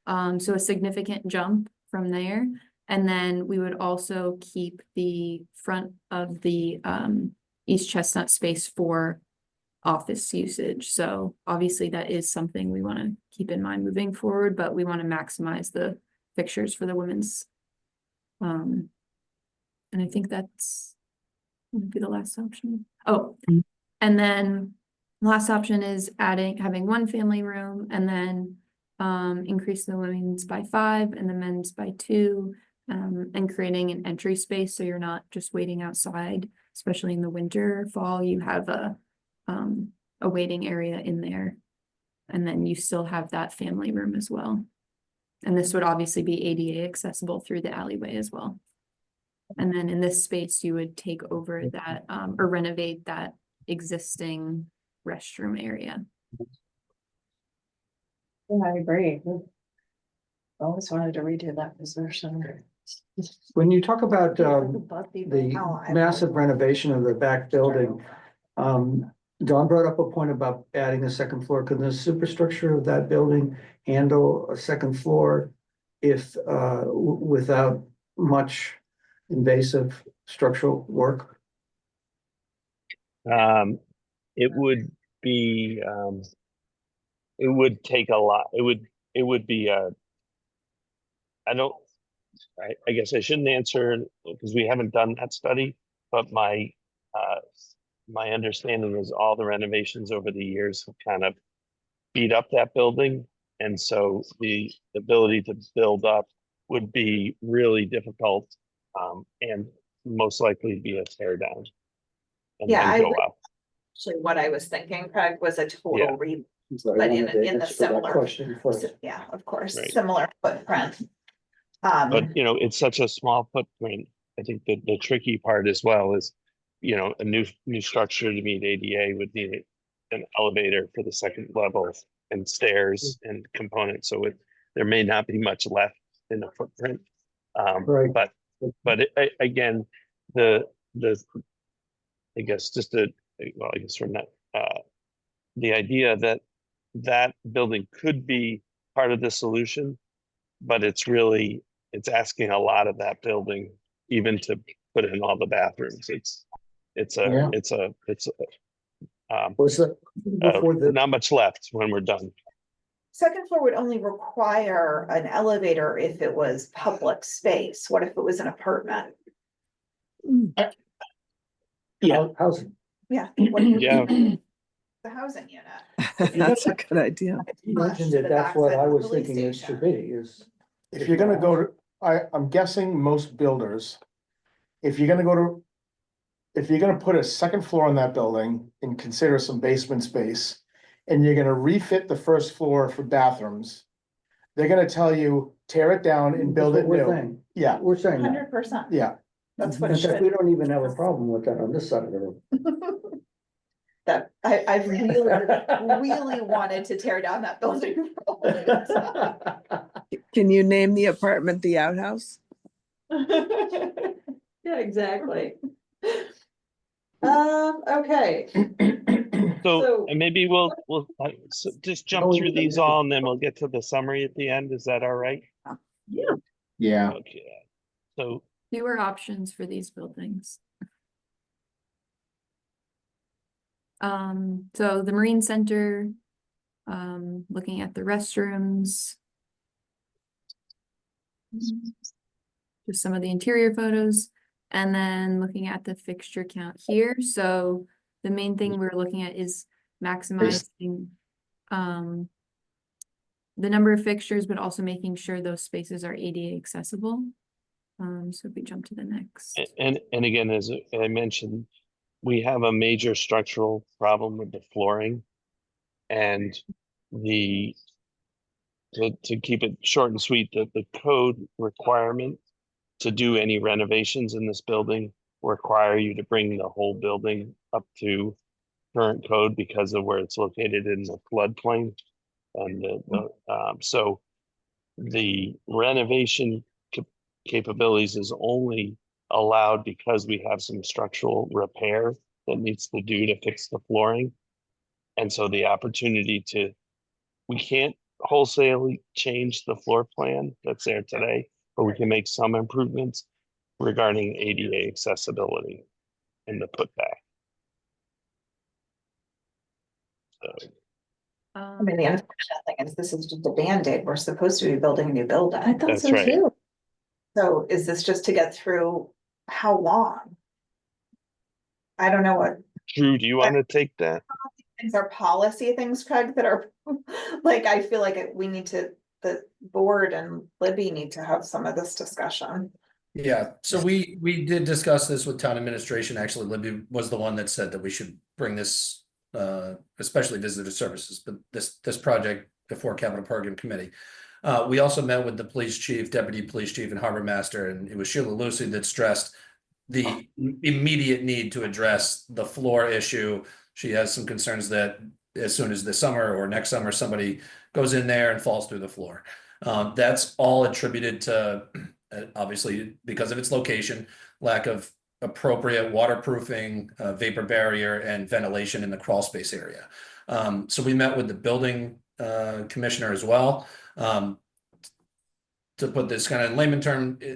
Speaker 8: So a significant jump from there. And then we would also keep the front of the East Chestnut space for office usage. So obviously that is something we want to keep in mind moving forward, but we want to maximize the fixtures for the women's. And I think that's would be the last option. Oh, and then the last option is having 1 family room and then increase the women's by 5 and the men's by 2, and creating an entry space so you're not just waiting outside, especially in the winter or fall. You have a waiting area in there, and then you still have that family room as well. And this would obviously be ADA accessible through the alleyway as well. And then in this space, you would take over that or renovate that existing restroom area.
Speaker 1: Yeah, I agree. I always wanted to redo that visitor center.
Speaker 6: When you talk about
Speaker 1: Thought
Speaker 6: the
Speaker 3: I-
Speaker 6: massive renovation of the back building, Don brought up a point about adding a second floor. Can the superstructure of that building handle a second floor if without much invasive structural work?
Speaker 7: It would be, it would take a lot. It would be, I guess I shouldn't answer because we haven't done that study, but my understanding is all the renovations over the years have kind of beat up that building. And so the ability to build up would be really difficult, and most likely be a tear down. And
Speaker 3: Yeah,
Speaker 7: then go up.
Speaker 3: Actually, what I was thinking, Craig, was a
Speaker 7: Yeah.
Speaker 3: total but in the similar,
Speaker 6: Question first.
Speaker 3: yeah, of course,
Speaker 7: Right.
Speaker 3: similar footprint.
Speaker 7: But, you know, it's such a small footprint. I think that the tricky part as well is, you know, a new structure to meet ADA would need an elevator for the second level and stairs and components. So there may not be much left in the footprint.
Speaker 6: Right.
Speaker 7: But again, I guess just well, I guess from that, the idea that that building could be part of the solution, but it's asking a lot of that building, even to put in all the bathrooms.
Speaker 2: Yeah.
Speaker 6: Was that before the,
Speaker 7: Not much left when we're done.
Speaker 3: Second floor would only require an elevator if it was public space. What if it was an apartment?
Speaker 2: Yeah.
Speaker 6: housing?
Speaker 3: Yeah. what if it was
Speaker 7: Yeah.
Speaker 3: The housing unit.
Speaker 10: That's a good idea.
Speaker 6: You mentioned
Speaker 3: To
Speaker 6: it,
Speaker 3: the
Speaker 6: that's what
Speaker 3: backside
Speaker 6: I
Speaker 3: of the
Speaker 6: was
Speaker 3: police
Speaker 6: thinking it should
Speaker 3: station.
Speaker 6: be, is.
Speaker 2: If you're gonna go to, I'm guessing most builders, if you're gonna put a second floor on that building and consider some basement space, and you're gonna refit the first floor for bathrooms, they're gonna tell you, tear it down and build
Speaker 6: That's
Speaker 2: it
Speaker 6: what we're
Speaker 2: new.
Speaker 6: saying.
Speaker 2: Yeah,
Speaker 6: We're saying that.
Speaker 3: 100%.
Speaker 2: yeah.
Speaker 3: That's what
Speaker 6: In
Speaker 3: it
Speaker 6: fact, we
Speaker 3: should.
Speaker 6: don't even have a problem with that on this side of the room.
Speaker 3: That I really wanted to tear down that building.
Speaker 10: Can you name the apartment the outhouse?
Speaker 9: Yeah, exactly. Okay,
Speaker 7: So
Speaker 9: So-
Speaker 7: and maybe we'll just jump through these all and then we'll get to the summary at the end. Is that all right?
Speaker 2: Yeah,
Speaker 7: Okay. So
Speaker 8: Fewer options for these buildings. So the Marine Center, looking at the restrooms. Just some of the interior photos, and then looking at the fixture count here. So the main thing we're looking at is maximizing the number of fixtures, but also making sure those spaces are ADA accessible. So if we jump to the next.
Speaker 7: and again, as I mentioned, we have a major structural problem with the flooring. And to keep it short and sweet, the code requirement to do any renovations in this building require you to bring the whole building up to current code because of where it's located in the floodplain. And so the renovation capabilities is only allowed because we have some structural repair that needs to do to fix the flooring. And so the opportunity to, we can't wholesalely change the floor plan that's there today, but we can make some improvements regarding ADA accessibility in the putback. So,
Speaker 3: I mean, the unfortunate thing is this is just a Band-Aid. We're supposed to be building a new building.
Speaker 1: I thought
Speaker 7: That's
Speaker 1: so
Speaker 7: right.
Speaker 1: too.
Speaker 3: So is this just to get through how long? I don't know what
Speaker 7: Drew, do you want to take that?
Speaker 3: things are policy things, Craig, that are like, I feel like we need to, the board and Libby need to have some of this discussion.
Speaker 5: Yeah, so we did discuss this with town administration. Actually, Libby was the one that said that we should bring this, especially visitor services, but this project before capital program committee. We also met with the police chief, deputy police chief, and harbor master, and it was Sheila Lucy that stressed the immediate need to address the floor issue. She has some concerns that as soon as this summer or next summer, somebody goes in there and falls through the floor. That's all attributed to, obviously, because of its location, lack of appropriate waterproofing, vapor barrier, and ventilation in the crawl space area. So we met with the building commissioner as well. To put this kind of in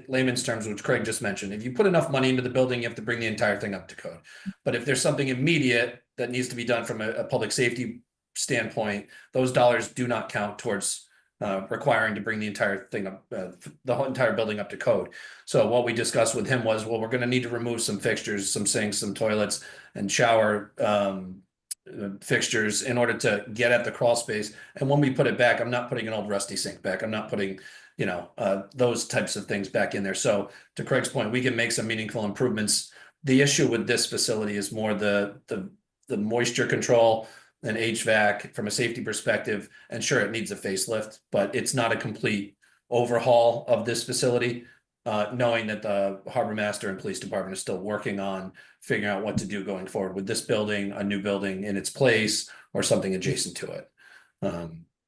Speaker 5: layman's terms, which Craig just mentioned, if you put enough money into the building, you have to bring the entire thing up to code. But if there's something immediate that needs to be done from a public safety standpoint, those dollars do not count towards requiring to bring the entire thing up, the whole entire building up to code. So what we discussed with him was, well, we're going to need to remove some fixtures, some sinks, some toilets, and shower fixtures in order to get at the crawl space. And when we put it back, I'm not putting an old rusty sink back. I'm not putting, you know, those types of things back in there. So to Craig's point, we can make some meaningful improvements. The issue with this facility is more the moisture control and HVAC from a safety perspective. And sure, it needs a facelift, but it's not a complete overhaul of this facility. Knowing that the harbor master and police department is still working on figuring out what to do going forward with this building, a new building in its place, or something adjacent to it.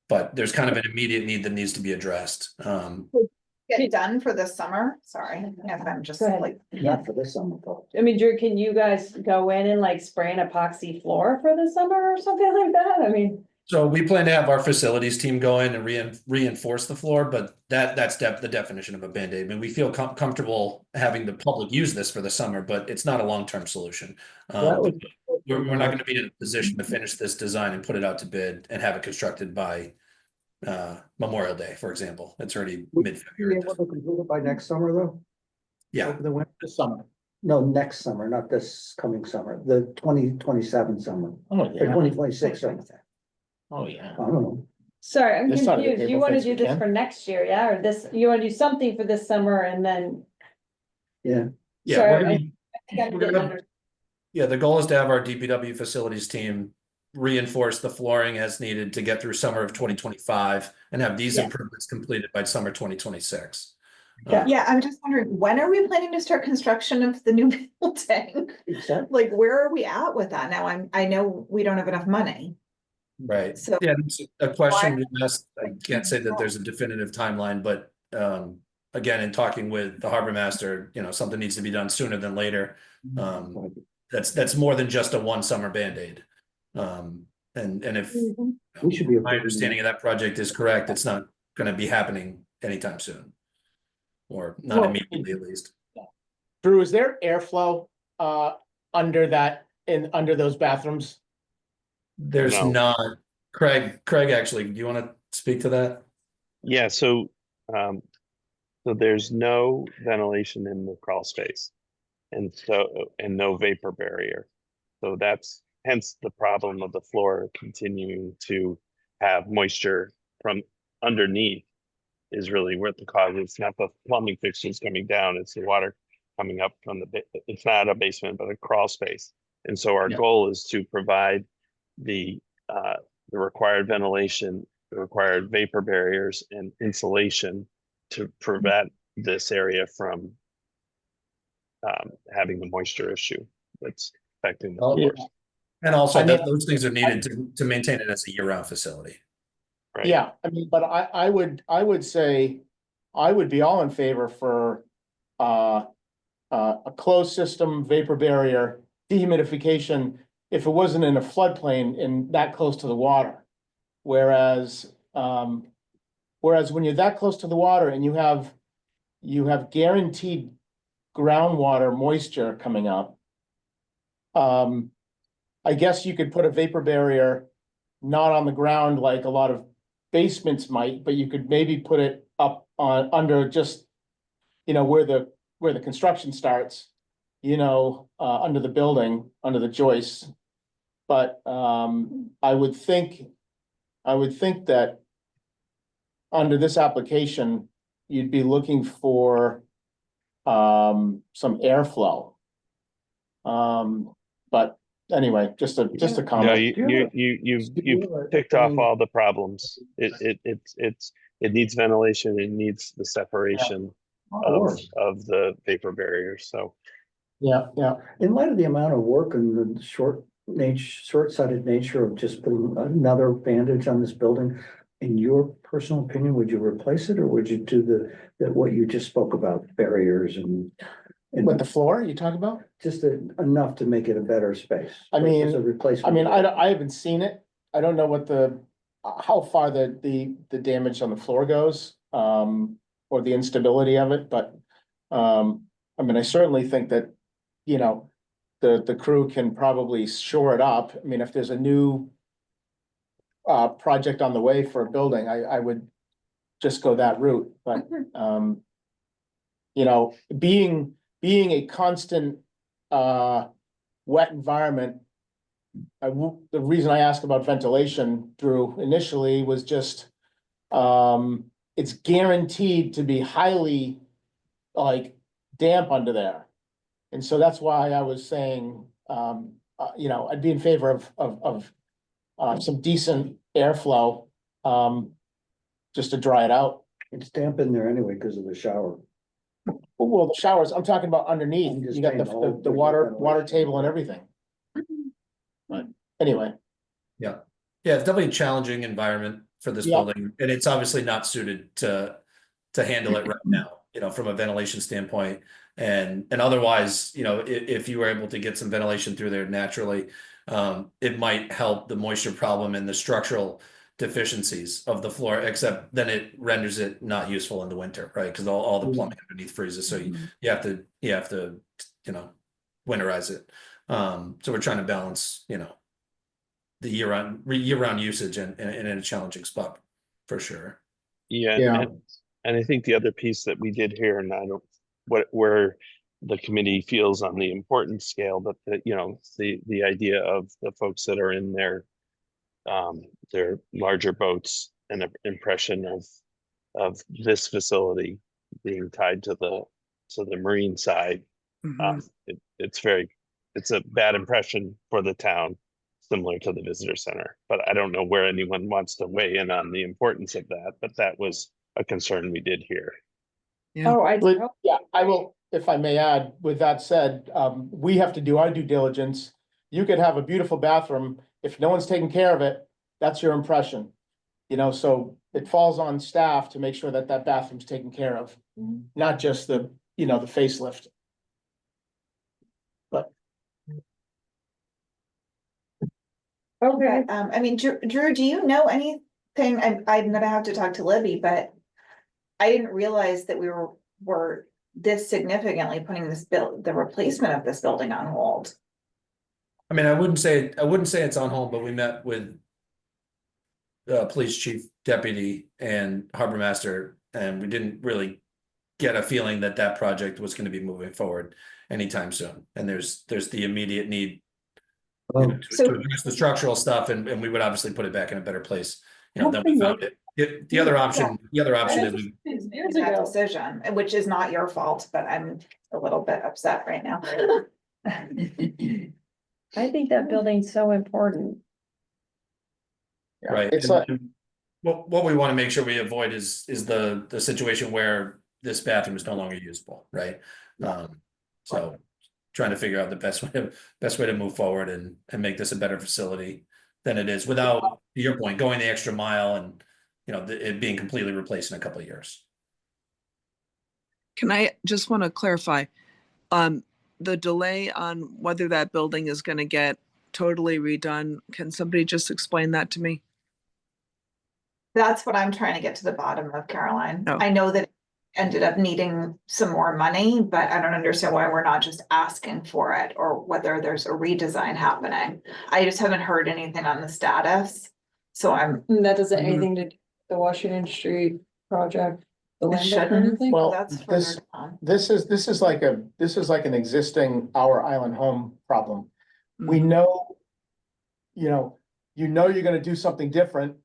Speaker 5: But there's kind of an immediate need that needs to be addressed.
Speaker 3: Get done for this summer, sorry, if I'm just
Speaker 1: Go ahead.
Speaker 3: like,
Speaker 6: Not for this summer, though.
Speaker 9: I mean, Drew, can you guys go in and like spray an epoxy floor for the summer or something like that? I mean.
Speaker 5: So we plan to have our facilities team go in and reinforce the floor, but that's the definition of a Band-Aid. I mean, we feel comfortable having the public use this for the summer, but it's not a long-term solution. We're not going to be in a position to finish this design and put it out to bid and have it constructed by Memorial Day, for example. It's already
Speaker 6: Be
Speaker 5: mid-February.
Speaker 6: able to complete it by next summer, though?
Speaker 5: Yeah,
Speaker 6: Over the winter?
Speaker 2: This summer.
Speaker 6: No, next summer, not this coming summer, the 2027 summer,
Speaker 2: Oh,
Speaker 6: or 2026 summer.
Speaker 2: Oh, yeah.
Speaker 6: I don't know.
Speaker 9: Sorry, I'm
Speaker 2: This side of the
Speaker 9: confused. You
Speaker 2: table
Speaker 9: wanna
Speaker 2: thinks
Speaker 9: do
Speaker 2: we
Speaker 9: this
Speaker 2: can.
Speaker 9: for next year, yeah? Or this, you wanna do something for this summer and then?
Speaker 6: Yeah,
Speaker 5: yeah.
Speaker 9: Sorry,
Speaker 5: we're gonna-
Speaker 9: I think I'm
Speaker 5: we're
Speaker 9: getting
Speaker 5: gonna-
Speaker 9: under-
Speaker 5: Yeah, the goal is to have our DPW facilities team reinforce the flooring as needed to get through summer of 2025 and have these
Speaker 9: Yeah.
Speaker 5: improvements completed by summer 2026.
Speaker 9: Yeah.
Speaker 3: yeah, I'm just wondering, when are we planning to start construction of the new building?
Speaker 6: exactly.
Speaker 3: Like, where are we at with that now? I know we don't have enough money,
Speaker 5: Right.
Speaker 3: so.
Speaker 5: Yeah, it's a question we asked. I can't say that there's a definitive timeline, but again, in talking with the harbor master, you know, something needs to be done sooner than later. That's more than just a one summer Band-Aid. And if
Speaker 6: We should be.
Speaker 5: my understanding of that project is correct, it's not gonna be happening anytime soon. Or not
Speaker 2: Well-
Speaker 5: immediately, at least.
Speaker 2: Drew, is there airflow under under those bathrooms?
Speaker 5: There's
Speaker 7: No.
Speaker 5: not. Craig, actually, do you wanna speak to that?
Speaker 7: Yeah, so there's no ventilation in the crawl space. And no vapor barrier. So that's hence the problem of the floor continuing to have moisture from underneath is really where the cause is. It's not the plumbing fixtures coming down, it's the water coming up from it's not a basement, but a crawl space. And so our
Speaker 2: Yeah.
Speaker 7: goal is to provide the required ventilation, the required vapor barriers and insulation to prevent this area from having the moisture issue that's affecting the
Speaker 5: Oh,
Speaker 7: floors.
Speaker 5: And also,
Speaker 2: I mean-
Speaker 5: those things are needed to maintain it as a year-round facility.
Speaker 7: Right.
Speaker 2: Yeah, I mean, but I would say, I would be all in favor for a closed system vapor barrier, dehumidification, if it wasn't in a floodplain and that close to the water. Whereas when you're that close to the water and you have guaranteed groundwater moisture coming up, I guess you could put a vapor barrier not on the ground like a lot of basements might, but you could maybe put it up on, under just, where the construction starts, under the building, under the joists. But, I would think that under this application, you'd be looking for, some airflow. But anyway, just a
Speaker 7: No,
Speaker 2: comment.
Speaker 7: you've ticked off all the problems. It needs ventilation, it needs the separation of the vapor barrier, so.
Speaker 2: Yeah.
Speaker 6: In light of the amount of work and the short-sighted nature of just putting another bandage on this building, in your personal opinion, would you replace it or would you do what you just spoke about, barriers and
Speaker 2: With the floor you talking about?
Speaker 6: just enough to make it a better space?
Speaker 2: I mean-
Speaker 6: As a replacement.
Speaker 2: I haven't seen it. I don't know what how far the damage on the floor goes, or the instability of it, but, I certainly think that, the crew can probably shore it up. I mean, if there's a new project on the way for a building, I would just go that route, but, being a constant, wet environment. The reason I asked about ventilation, Drew, initially was just, it's guaranteed to be highly, damp under there. And so that's why I was saying, I'd be in favor of some decent airflow, just to dry it out.
Speaker 6: It's damp in there anyway because of the shower.
Speaker 2: Well, the showers, I'm talking about underneath,
Speaker 6: I'm just
Speaker 2: you got
Speaker 6: saying,
Speaker 2: the water table and everything. But anyway,
Speaker 5: Yeah, it's definitely a challenging environment for this
Speaker 2: Yeah.
Speaker 5: building, and it's obviously not suited to handle it right now, from a ventilation standpoint. And otherwise, if you were able to get some ventilation through there naturally, it might help the moisture problem and the structural deficiencies of the floor, except then it renders it not useful in the winter, right? Because all the plumbing underneath freezes, so you have to winterize it. So we're trying to balance, the year-round usage and in a challenging spot for sure.
Speaker 2: Yeah.
Speaker 7: And I think the other piece that we did here, and I don't, where the committee feels on the importance scale, but the idea of the folks that are in their larger boats and an impression of this facility being tied to the marine side.
Speaker 10: Mhm.
Speaker 7: It's a bad impression for the town, similar to the visitor center, but I don't know where anyone wants to weigh in on the importance of that, but that was a concern we did hear.
Speaker 10: Yeah.
Speaker 2: I will, if I may add, with that said, we have to do our due diligence. You could have a beautiful bathroom, if no one's taking care of it, that's your impression. So it falls on staff to make sure that bathroom's taken care of, not just the facelift.
Speaker 9: Okay.
Speaker 3: Drew, do you know anything? I'm gonna have to talk to Libby, but I didn't realize that we were this significantly putting the replacement of this building on hold.
Speaker 5: I mean, I wouldn't say it's on hold, but we met with the police chief, deputy, and harbor master, and we didn't really get a feeling that project was going to be moving forward anytime soon. And there's the immediate need to address the structural stuff, and we would obviously put it back in a better place, than we found it. The other option is
Speaker 3: That decision, which is not your fault, but I'm a little bit upset right now.
Speaker 1: I think that building's so important.
Speaker 5: right.
Speaker 2: It's
Speaker 5: And what we want to make sure we avoid is the situation where this bathroom is no longer usable, right? So trying to figure out the best way to move forward and make this a better facility than it is, without, to your point, going the extra mile and it being completely replaced in a couple of years.
Speaker 10: Can I just want to clarify, the delay on whether that building is going to get totally redone? Can somebody just explain that to me?
Speaker 3: That's what I'm trying to get to the bottom of, Caroline.
Speaker 10: Oh.
Speaker 3: I know that it ended up needing some more money, but I don't understand why we're not just asking for it or whether there's a redesign happening. I just haven't heard anything on the status. So I'm,
Speaker 9: And that doesn't anything to do with the Washington Street project, the
Speaker 3: It
Speaker 9: land bank or
Speaker 3: shouldn't.
Speaker 9: anything?
Speaker 2: Well,
Speaker 3: that's
Speaker 2: this,
Speaker 3: further down.
Speaker 2: this is like an existing Our Island home problem. We
Speaker 10: Mhm.
Speaker 2: know, you're gonna do something different,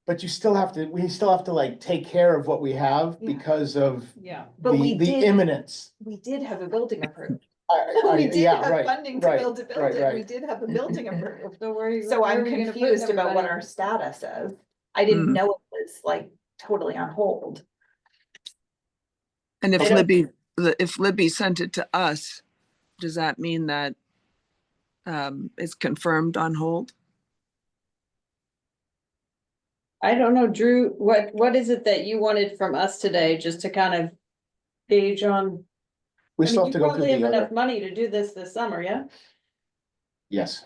Speaker 2: but we still have to like take care of what we have
Speaker 3: Yeah.
Speaker 2: because of
Speaker 9: Yeah.
Speaker 3: But we
Speaker 2: the
Speaker 3: did-
Speaker 2: imminence.
Speaker 3: We did have a building approved.
Speaker 2: I-
Speaker 3: We did
Speaker 2: yeah,
Speaker 3: have
Speaker 2: right,
Speaker 3: funding to
Speaker 2: right,
Speaker 3: build a
Speaker 2: right,
Speaker 3: building. We
Speaker 2: right.
Speaker 3: did have a building approved.
Speaker 9: So where
Speaker 3: So
Speaker 9: where
Speaker 3: I'm
Speaker 9: are we gonna put
Speaker 3: confused about what
Speaker 9: everybody?
Speaker 3: our status is. I didn't
Speaker 10: Mm.
Speaker 3: know it was like totally on hold.
Speaker 10: And if
Speaker 1: I don't-
Speaker 10: if Libby sent it to us, does that mean that it's confirmed on hold?
Speaker 9: I don't know, Drew, what is it that you wanted from us today, just to kind of gauge on?
Speaker 2: We
Speaker 9: I
Speaker 2: still
Speaker 9: mean,
Speaker 2: have to
Speaker 9: you
Speaker 2: go
Speaker 9: probably
Speaker 2: through
Speaker 9: have
Speaker 2: the
Speaker 9: enough
Speaker 2: other,
Speaker 9: money to do this summer, yeah?
Speaker 2: yes,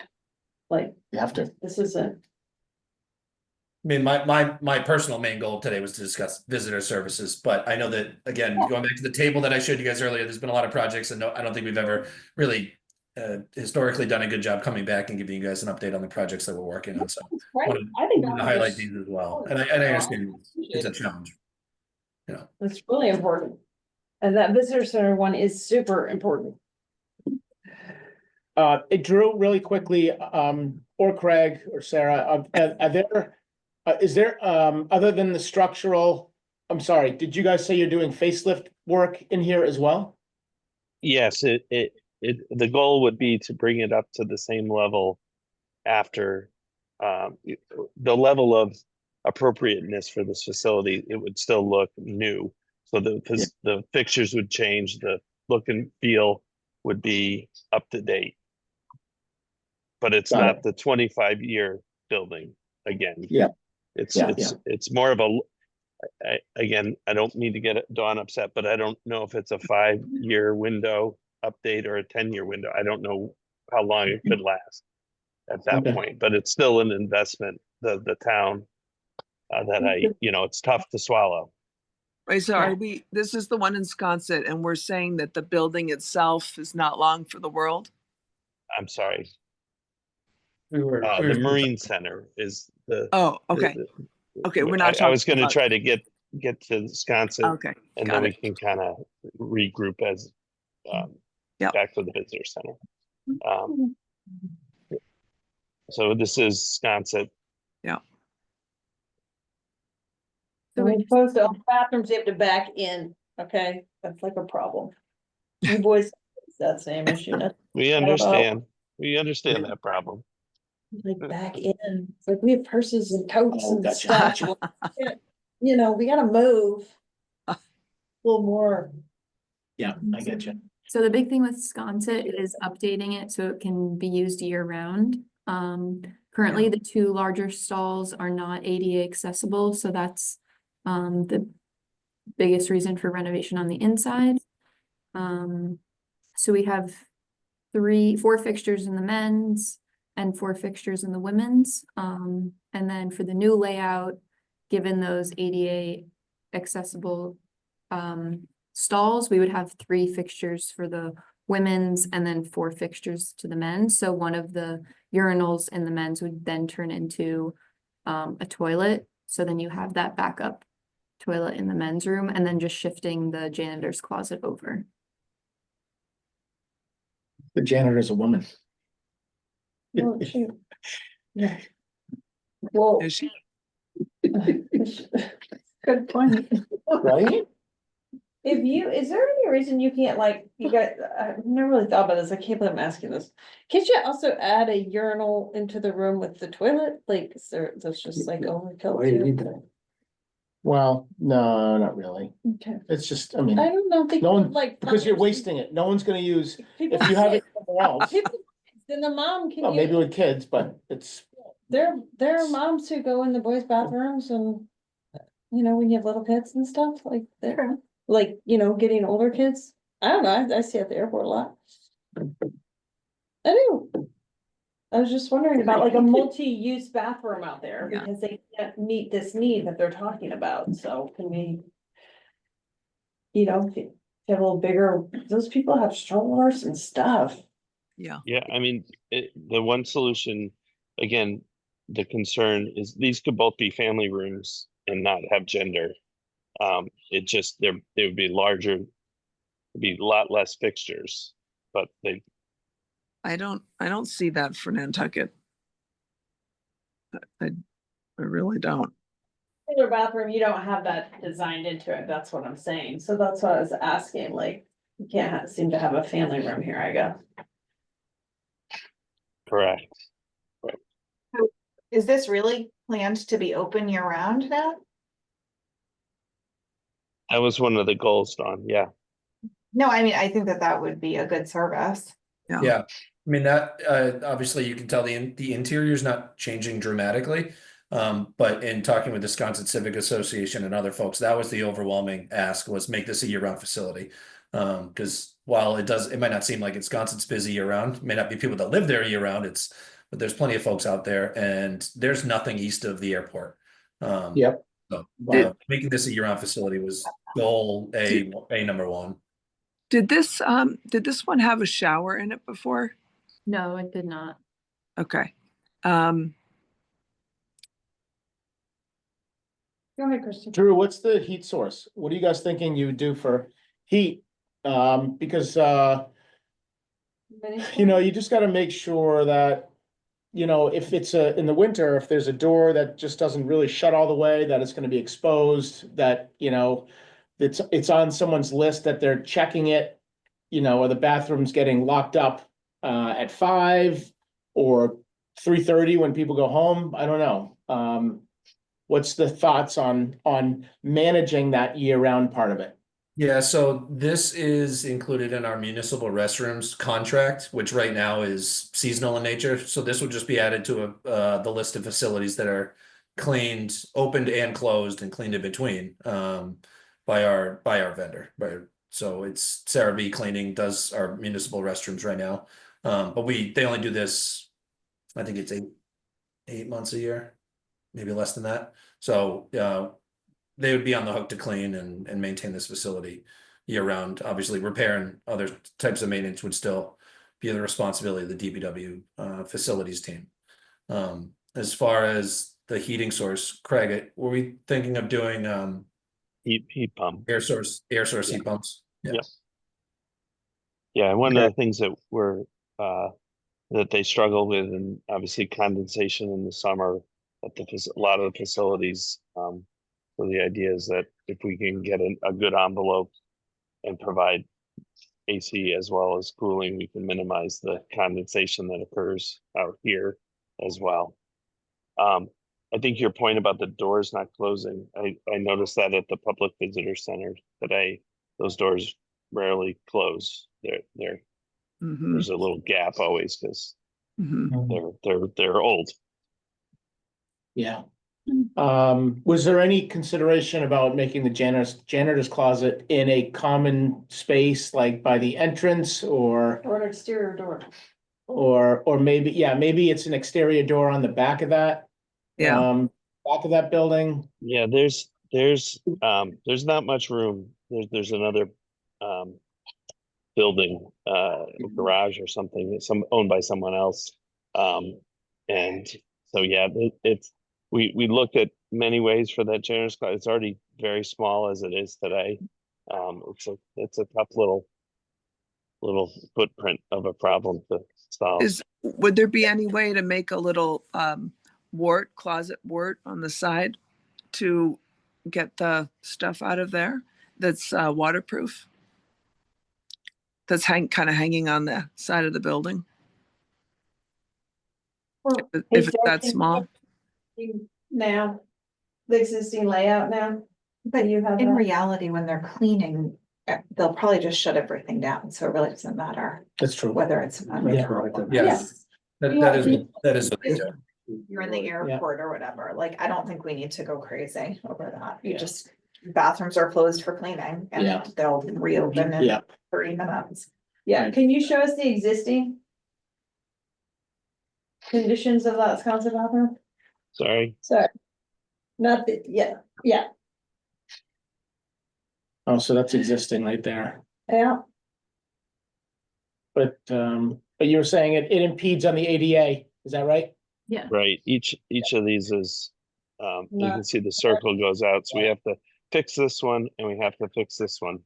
Speaker 9: Like,
Speaker 2: you have to.
Speaker 9: this isn't,
Speaker 5: I mean, my personal main goal today was to discuss visitor services, but I know that, again, going back to the table that I showed you guys earlier, there's been a lot of projects and I don't think we've ever really historically done a good job coming back and giving you guys an update on the projects that we're working on, so.
Speaker 9: right,
Speaker 5: wanted-
Speaker 9: I think.
Speaker 5: wanted to highlight these as well, and I understand it's a challenge.
Speaker 9: It's really important. And that visitor center one is super important.
Speaker 2: Drew, really quickly, or Craig or Sarah, are there, is there, other than the structural, I'm sorry, did you guys say you're doing facelift work in here as well?
Speaker 7: Yes, the goal would be to bring it up to the same level after the level of appropriateness for this facility. It would still look new. So the fixtures would change, the look and feel would be up to date. But it's
Speaker 2: Got
Speaker 7: not
Speaker 2: it.
Speaker 7: the 25-year building again.
Speaker 2: Yeah.
Speaker 7: It's
Speaker 2: Yeah,
Speaker 7: it's more of a, again, I don't need to get Dawn upset, but I don't know if it's a 5-year window update or a 10-year window. I don't know how long it could last at that
Speaker 2: Okay.
Speaker 7: point, but it's still an investment, the town, that it's tough to swallow.
Speaker 10: Right, so
Speaker 9: Yeah.
Speaker 10: this is the one in Sconset, and we're saying that the building itself is not long for the world?
Speaker 7: I'm sorry.
Speaker 5: We were
Speaker 7: The Marine Center is the.
Speaker 10: Oh, okay, okay, we're not
Speaker 7: I was
Speaker 10: talking
Speaker 7: gonna
Speaker 10: about-
Speaker 7: try to get to Wisconsin,
Speaker 10: okay,
Speaker 7: and
Speaker 10: got
Speaker 7: then we
Speaker 10: it.
Speaker 7: can kind of regroup as
Speaker 10: Yep.
Speaker 7: back to the visitor center. So this is Sconset.
Speaker 9: So we supposed to, all bathrooms you have to back in, okay, that's like a problem. You boys, it's that same issue, not
Speaker 7: We understand. We understand that problem.
Speaker 9: like back in, it's like we have purses and coats
Speaker 2: Oh,
Speaker 9: and
Speaker 2: gotcha.
Speaker 9: stuff. We gotta move. A little more.
Speaker 2: Yeah, I get you.
Speaker 8: So the big thing with Sconset is updating it so it can be used year round. Currently the two larger stalls are not ADA accessible, so that's the biggest reason for renovation on the inside. So we have 4 fixtures in the men's and 4 fixtures in the women's. And then for the new layout, given those ADA accessible stalls, we would have 3 fixtures for the women's and then 4 fixtures to the men's. So one of the urinals in the men's would then turn into a toilet. So then you have that backup toilet in the men's room and then just shifting the janitor's closet over.
Speaker 2: The janitor's a woman.
Speaker 9: Oh, shoot. Yeah. Well.
Speaker 10: Is she?
Speaker 9: Good point.
Speaker 2: Right?
Speaker 9: Is there any reason you can't you guys, I've never really thought about this, I can't believe I'm asking this. Can't you also add a urinal into the room with the toilet? Like, that's just like overkill
Speaker 6: Why do you need
Speaker 9: too?
Speaker 6: that?
Speaker 2: Well, no, not really.
Speaker 9: Okay.
Speaker 2: It's just, I
Speaker 9: I
Speaker 2: mean,
Speaker 9: don't know, think
Speaker 2: no one,
Speaker 9: like.
Speaker 2: because you're wasting it. No one's gonna use,
Speaker 9: People
Speaker 2: if you have it
Speaker 9: say-
Speaker 2: somewhere else,
Speaker 9: people- Then the mom
Speaker 2: well,
Speaker 9: can
Speaker 2: maybe
Speaker 9: use,
Speaker 2: with kids, but it's,
Speaker 9: there are moms who go in the boys' bathrooms and. When you have little kids and stuff, like, like, you know, getting older kids. I don't know, I see it at the airport a lot. I do. I was just wondering about like a multi-use bathroom out there,
Speaker 10: Yeah.
Speaker 9: because they can't meet this need that they're talking about, so can we? You know, if you have a little bigger, those people have strollers and stuff.
Speaker 7: Yeah, I mean, the one solution, again, the concern is these could both be family rooms and not have gender. It just, they would be larger, be a lot less fixtures, but they,
Speaker 10: I don't see that for Nantucket. I really don't.
Speaker 9: Their bathroom, you don't have that designed into it, that's what I'm saying, so that's what I was asking, like, you can't seem to have a family room here, I guess.
Speaker 7: correct.
Speaker 3: Is this really planned to be open year round now?
Speaker 7: That was one of the goals, Dawn, yeah.
Speaker 3: No, I mean, I think that that would be a good service.
Speaker 5: Yeah, I mean, that, obviously you can tell the interior is not changing dramatically. But in talking with the Wisconsin Civic Association and other folks, that was the overwhelming ask, was make this a year-round facility. Because while it might not seem like Wisconsin's busy year-round, may not be people that live there year-round, but there's plenty of folks out there, and there's nothing east of the airport.
Speaker 2: Yep.
Speaker 5: So,
Speaker 10: Did-
Speaker 5: making this a year-round facility was goal A number one.
Speaker 10: Did this one have a shower in it before?
Speaker 8: No, it did not.
Speaker 10: Okay.
Speaker 9: Go ahead, Kristen.
Speaker 2: Drew, what's the heat source? What are you guys thinking you would do for heat? Because, you know, you just gotta make sure that, you know, if it's in the winter, if there's a door that just doesn't really shut all the way, that it's gonna be exposed, that, you know, it's on someone's list that they're checking it, you know, or the bathroom's getting locked up, at 5 or 3:30 when people go home. I don't know. What's the thoughts on managing that year-round part of it?
Speaker 5: Yeah, so this is included in our municipal restrooms contract, which right now is seasonal in nature. So this would just be added to the list of facilities that are cleaned, opened and closed and cleaned in between by our vendor. So it's Sarah B Cleaning does our municipal restrooms right now. But they only do this, I think it's eight months a year, maybe less than that. So they would be on the hook to clean and maintain this facility year round. Obviously, repair and other types of maintenance would still be the responsibility of the DPW facilities team. As far as the heating source, Craig, were we thinking of doing
Speaker 7: Heat pump.
Speaker 5: air source heat pumps?
Speaker 7: Yeah. Yeah, one of the things that that they struggle with, and obviously condensation in the summer at a lot of the facilities. So the idea is that if we can get a good envelope and provide AC as well as cooling, we can minimize the condensation that occurs out here as well. I think your point about the doors not closing, I noticed that at the Public Visitor Center today, those doors rarely close. There's a little gap always because they're old.
Speaker 2: Yeah. Was there any consideration about making the janitor's closet in a common space, like by the entrance or
Speaker 9: an exterior door.
Speaker 2: or maybe it's an exterior door on the back of that?
Speaker 10: Yeah.
Speaker 2: Back of that building?
Speaker 7: Yeah, there's not much room. There's another building, garage or something, owned by someone else. And so yeah, we looked at many ways for that janitor's closet. It's already very small as it is today. It's a tough little footprint of a problem to solve.
Speaker 10: Would there be any way to make a little closet wart on the side to get the stuff out of there that's waterproof? That's kind of hanging on the side of the building? If it's that small?
Speaker 9: Now, the existing layout now,
Speaker 3: But
Speaker 9: you have
Speaker 3: in
Speaker 9: that?
Speaker 3: reality, when they're cleaning, they'll probably just shut everything down, so it really doesn't matter
Speaker 2: That's true.
Speaker 3: whether it's.
Speaker 2: Yeah.
Speaker 5: Yes. That is.
Speaker 3: You're in the airport or whatever, like, I don't think we need to go crazy over that, you
Speaker 2: Yeah.
Speaker 3: just bathrooms are closed for cleaning
Speaker 2: Yeah.
Speaker 3: and they'll reopen in
Speaker 2: Yeah.
Speaker 3: 30 minutes.
Speaker 9: Yeah,
Speaker 2: Right.
Speaker 9: can you show us the existing conditions of that Wisconsin bathroom?
Speaker 7: Sorry.
Speaker 9: Sorry. Not the, yeah,
Speaker 2: Oh, so that's existing right there.
Speaker 9: yeah,
Speaker 2: But you were saying it impedes on the ADA, is that right?
Speaker 8: Yeah.
Speaker 7: Right, each of these is, you can
Speaker 9: Not-
Speaker 7: see the circle goes out, so we have to fix this one and we have to fix this one.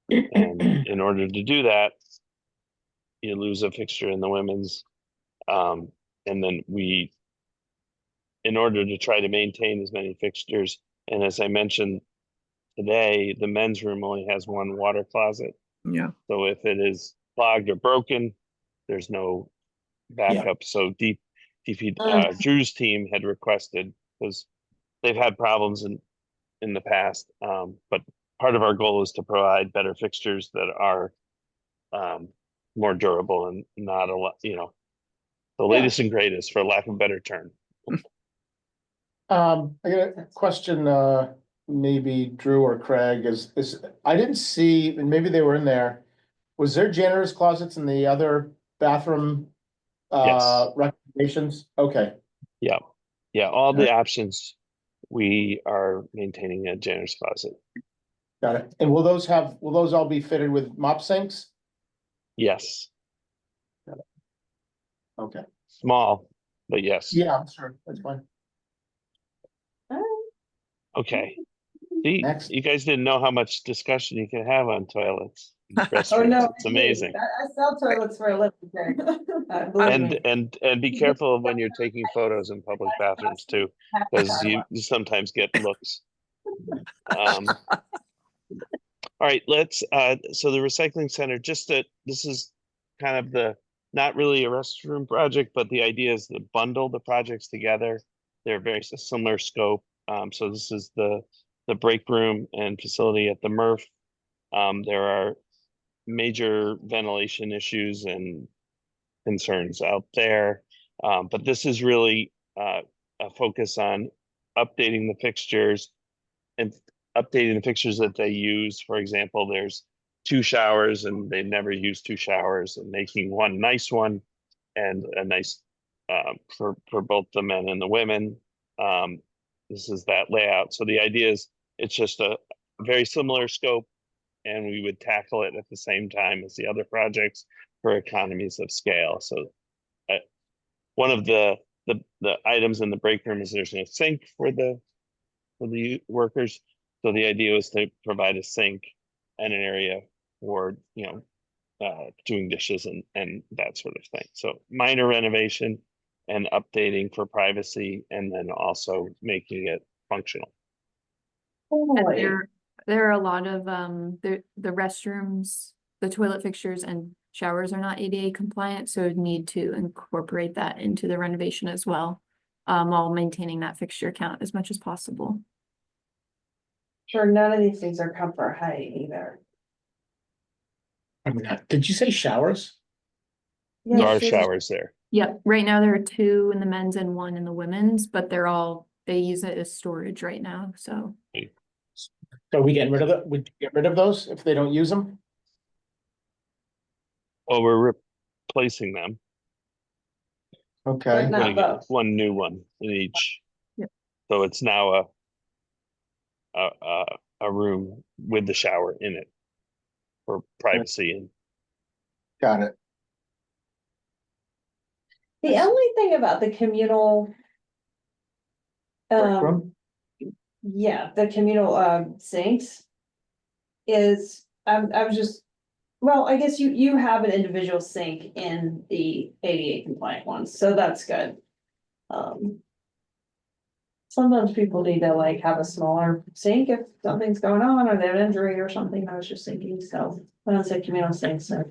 Speaker 7: And in order to do that, you lose a fixture in the women's. And then in order to try to maintain as many fixtures, and as I mentioned today, the men's room only has one water closet.
Speaker 10: Yeah.
Speaker 7: So if it is clogged or broken, there's no backup. So Drew's team had requested, because they've had problems in the past. But part of our goal is to provide better fixtures that are more durable and not a lot, the latest and greatest, for lack of a better term.
Speaker 2: I got a question, maybe Drew or Craig, is, I didn't see, and maybe they were in there. Was there janitor's closets in the other bathroom?
Speaker 7: Yes.
Speaker 2: Recommendations? Okay,
Speaker 7: Yeah, all the options, we are maintaining a janitor's closet.
Speaker 2: got it. And will those all be fitted with mop sinks?
Speaker 7: Yes,
Speaker 2: Okay.
Speaker 7: small, but yes.
Speaker 2: Yeah, sure, that's fine.
Speaker 7: Okay. See,
Speaker 2: Next.
Speaker 7: you guys didn't know how much discussion you can have on toilets.
Speaker 9: Oh,
Speaker 7: restrooms.
Speaker 9: no.
Speaker 7: It's amazing.
Speaker 9: I sell toilets for a living, Greg. Believe me.
Speaker 7: And be careful when you're taking photos in public bathrooms too, because you sometimes get looks. All right, so the recycling center, this is kind of not really a restroom project, but the idea is to bundle the projects together. They're very similar scope. So this is the break room and facility at the MRF. There are major ventilation issues and concerns out there. But this is really a focus on updating the fixtures and updating the fixtures that they use. For example, there's 2 showers and they never use 2 showers, and making one nice one and a nice for both the men and the women. This is that layout. So the idea is it's just a very similar scope, and we would tackle it at the same time as the other projects for economies of scale. So one of the items in the break room is there's no sink for the workers. So the idea was to provide a sink and an area for, doing dishes and that sort of thing. So minor renovation and updating for privacy, and then also making it functional.
Speaker 8: And there are a lot of, the restrooms, the toilet fixtures and showers are not ADA compliant, so would need to incorporate that into the renovation as well, while maintaining that fixture count as much as possible.
Speaker 9: Sure, none of these things are comfort height either.
Speaker 2: I mean, did you say showers?
Speaker 8: Yeah,
Speaker 7: There are
Speaker 8: sure.
Speaker 7: showers there.
Speaker 8: Yep, right now there are 2 in the men's and 1 in the women's, but they use it as storage right now, so.
Speaker 2: So we getting rid of we get rid of those if they don't use them?
Speaker 7: Well, we're replacing them.
Speaker 2: Okay,
Speaker 9: But not
Speaker 7: Putting in
Speaker 9: both.
Speaker 7: one new one in each.
Speaker 8: Yep.
Speaker 7: So it's now a room with the shower in it for privacy and
Speaker 2: got it.
Speaker 9: The only thing about the communal.
Speaker 2: Break
Speaker 9: Um,
Speaker 2: room?
Speaker 9: yeah, the communal sinks. Is, I was just, well, I guess you have an individual sink in the ADA compliant ones, so that's good. Sometimes people need to like have a smaller sink if something's going on or they have an injury or something. I was just thinking, so when I say communal sinks, so.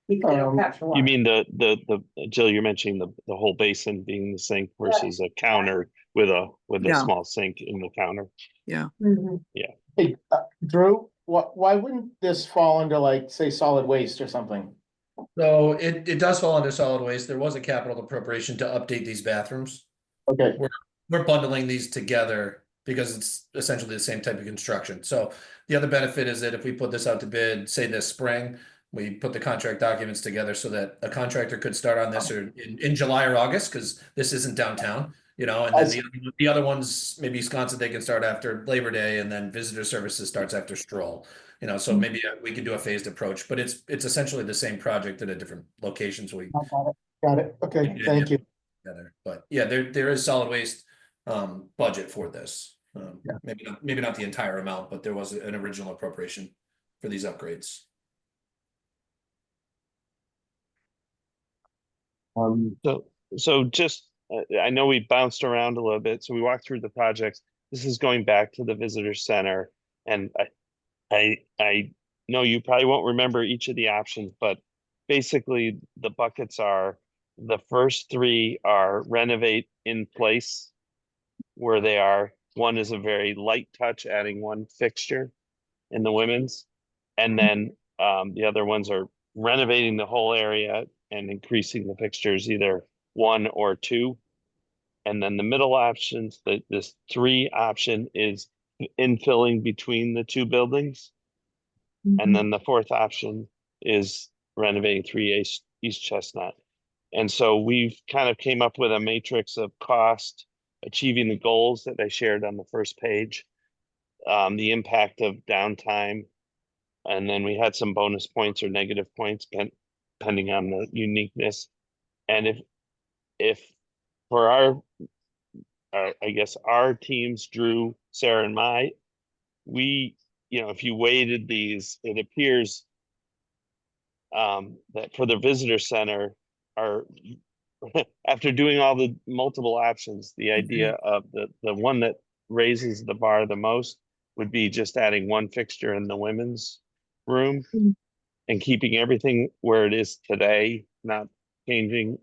Speaker 9: You can capture water.
Speaker 7: you mean the Jill, you're mentioning the whole basin being the sink versus a counter with a
Speaker 10: Yeah.
Speaker 7: small sink in the counter.
Speaker 9: Mhm.
Speaker 2: Hey, Drew, why wouldn't this fall under like, say, solid waste or something?
Speaker 5: So it does fall under solid waste. There was a capital appropriation to update these bathrooms.
Speaker 2: Okay,
Speaker 5: We're bundling these together because it's essentially the same type of construction. So the other benefit is that if we put this out to bid, say this spring, we put the contract documents together so that a contractor could start on this or in July or August, because this isn't downtown, you know, and then the other ones, maybe Wisconsin, they can start after Labor Day, and then visitor services starts after Stroll. You know, so maybe we could do a phased approach, but it's essentially the same project at a different locations. We
Speaker 2: Got it. Okay, thank you.
Speaker 5: together, but yeah, there is solid waste budget for this. Maybe not the entire amount, but there was an original appropriation for these upgrades.
Speaker 7: So just, I know we bounced around a little bit, so we walked through the projects. This is going back to the visitor center, and I know you probably won't remember each of the options, but basically the buckets are, the first three are renovate in place where they are. One is a very light touch, adding one fixture in the women's. And then the other ones are renovating the whole area and increasing the fixtures, either one or two. And then the middle options, this three option is infilling between the two buildings. And then the fourth option is renovating 3 East Chestnut. And so we've kind of came up with a matrix of cost, achieving the goals that I shared on the first page, the impact of downtime, and then we had some bonus points or negative points depending on the uniqueness. And if for our I guess our teams, Drew, Sarah, and we, you know, if you weighted these, it appears that for the visitor center, after doing all the multiple options, the idea of the one that raises the bar the most would be just adding one fixture in the women's room and keeping everything where it is today, not changing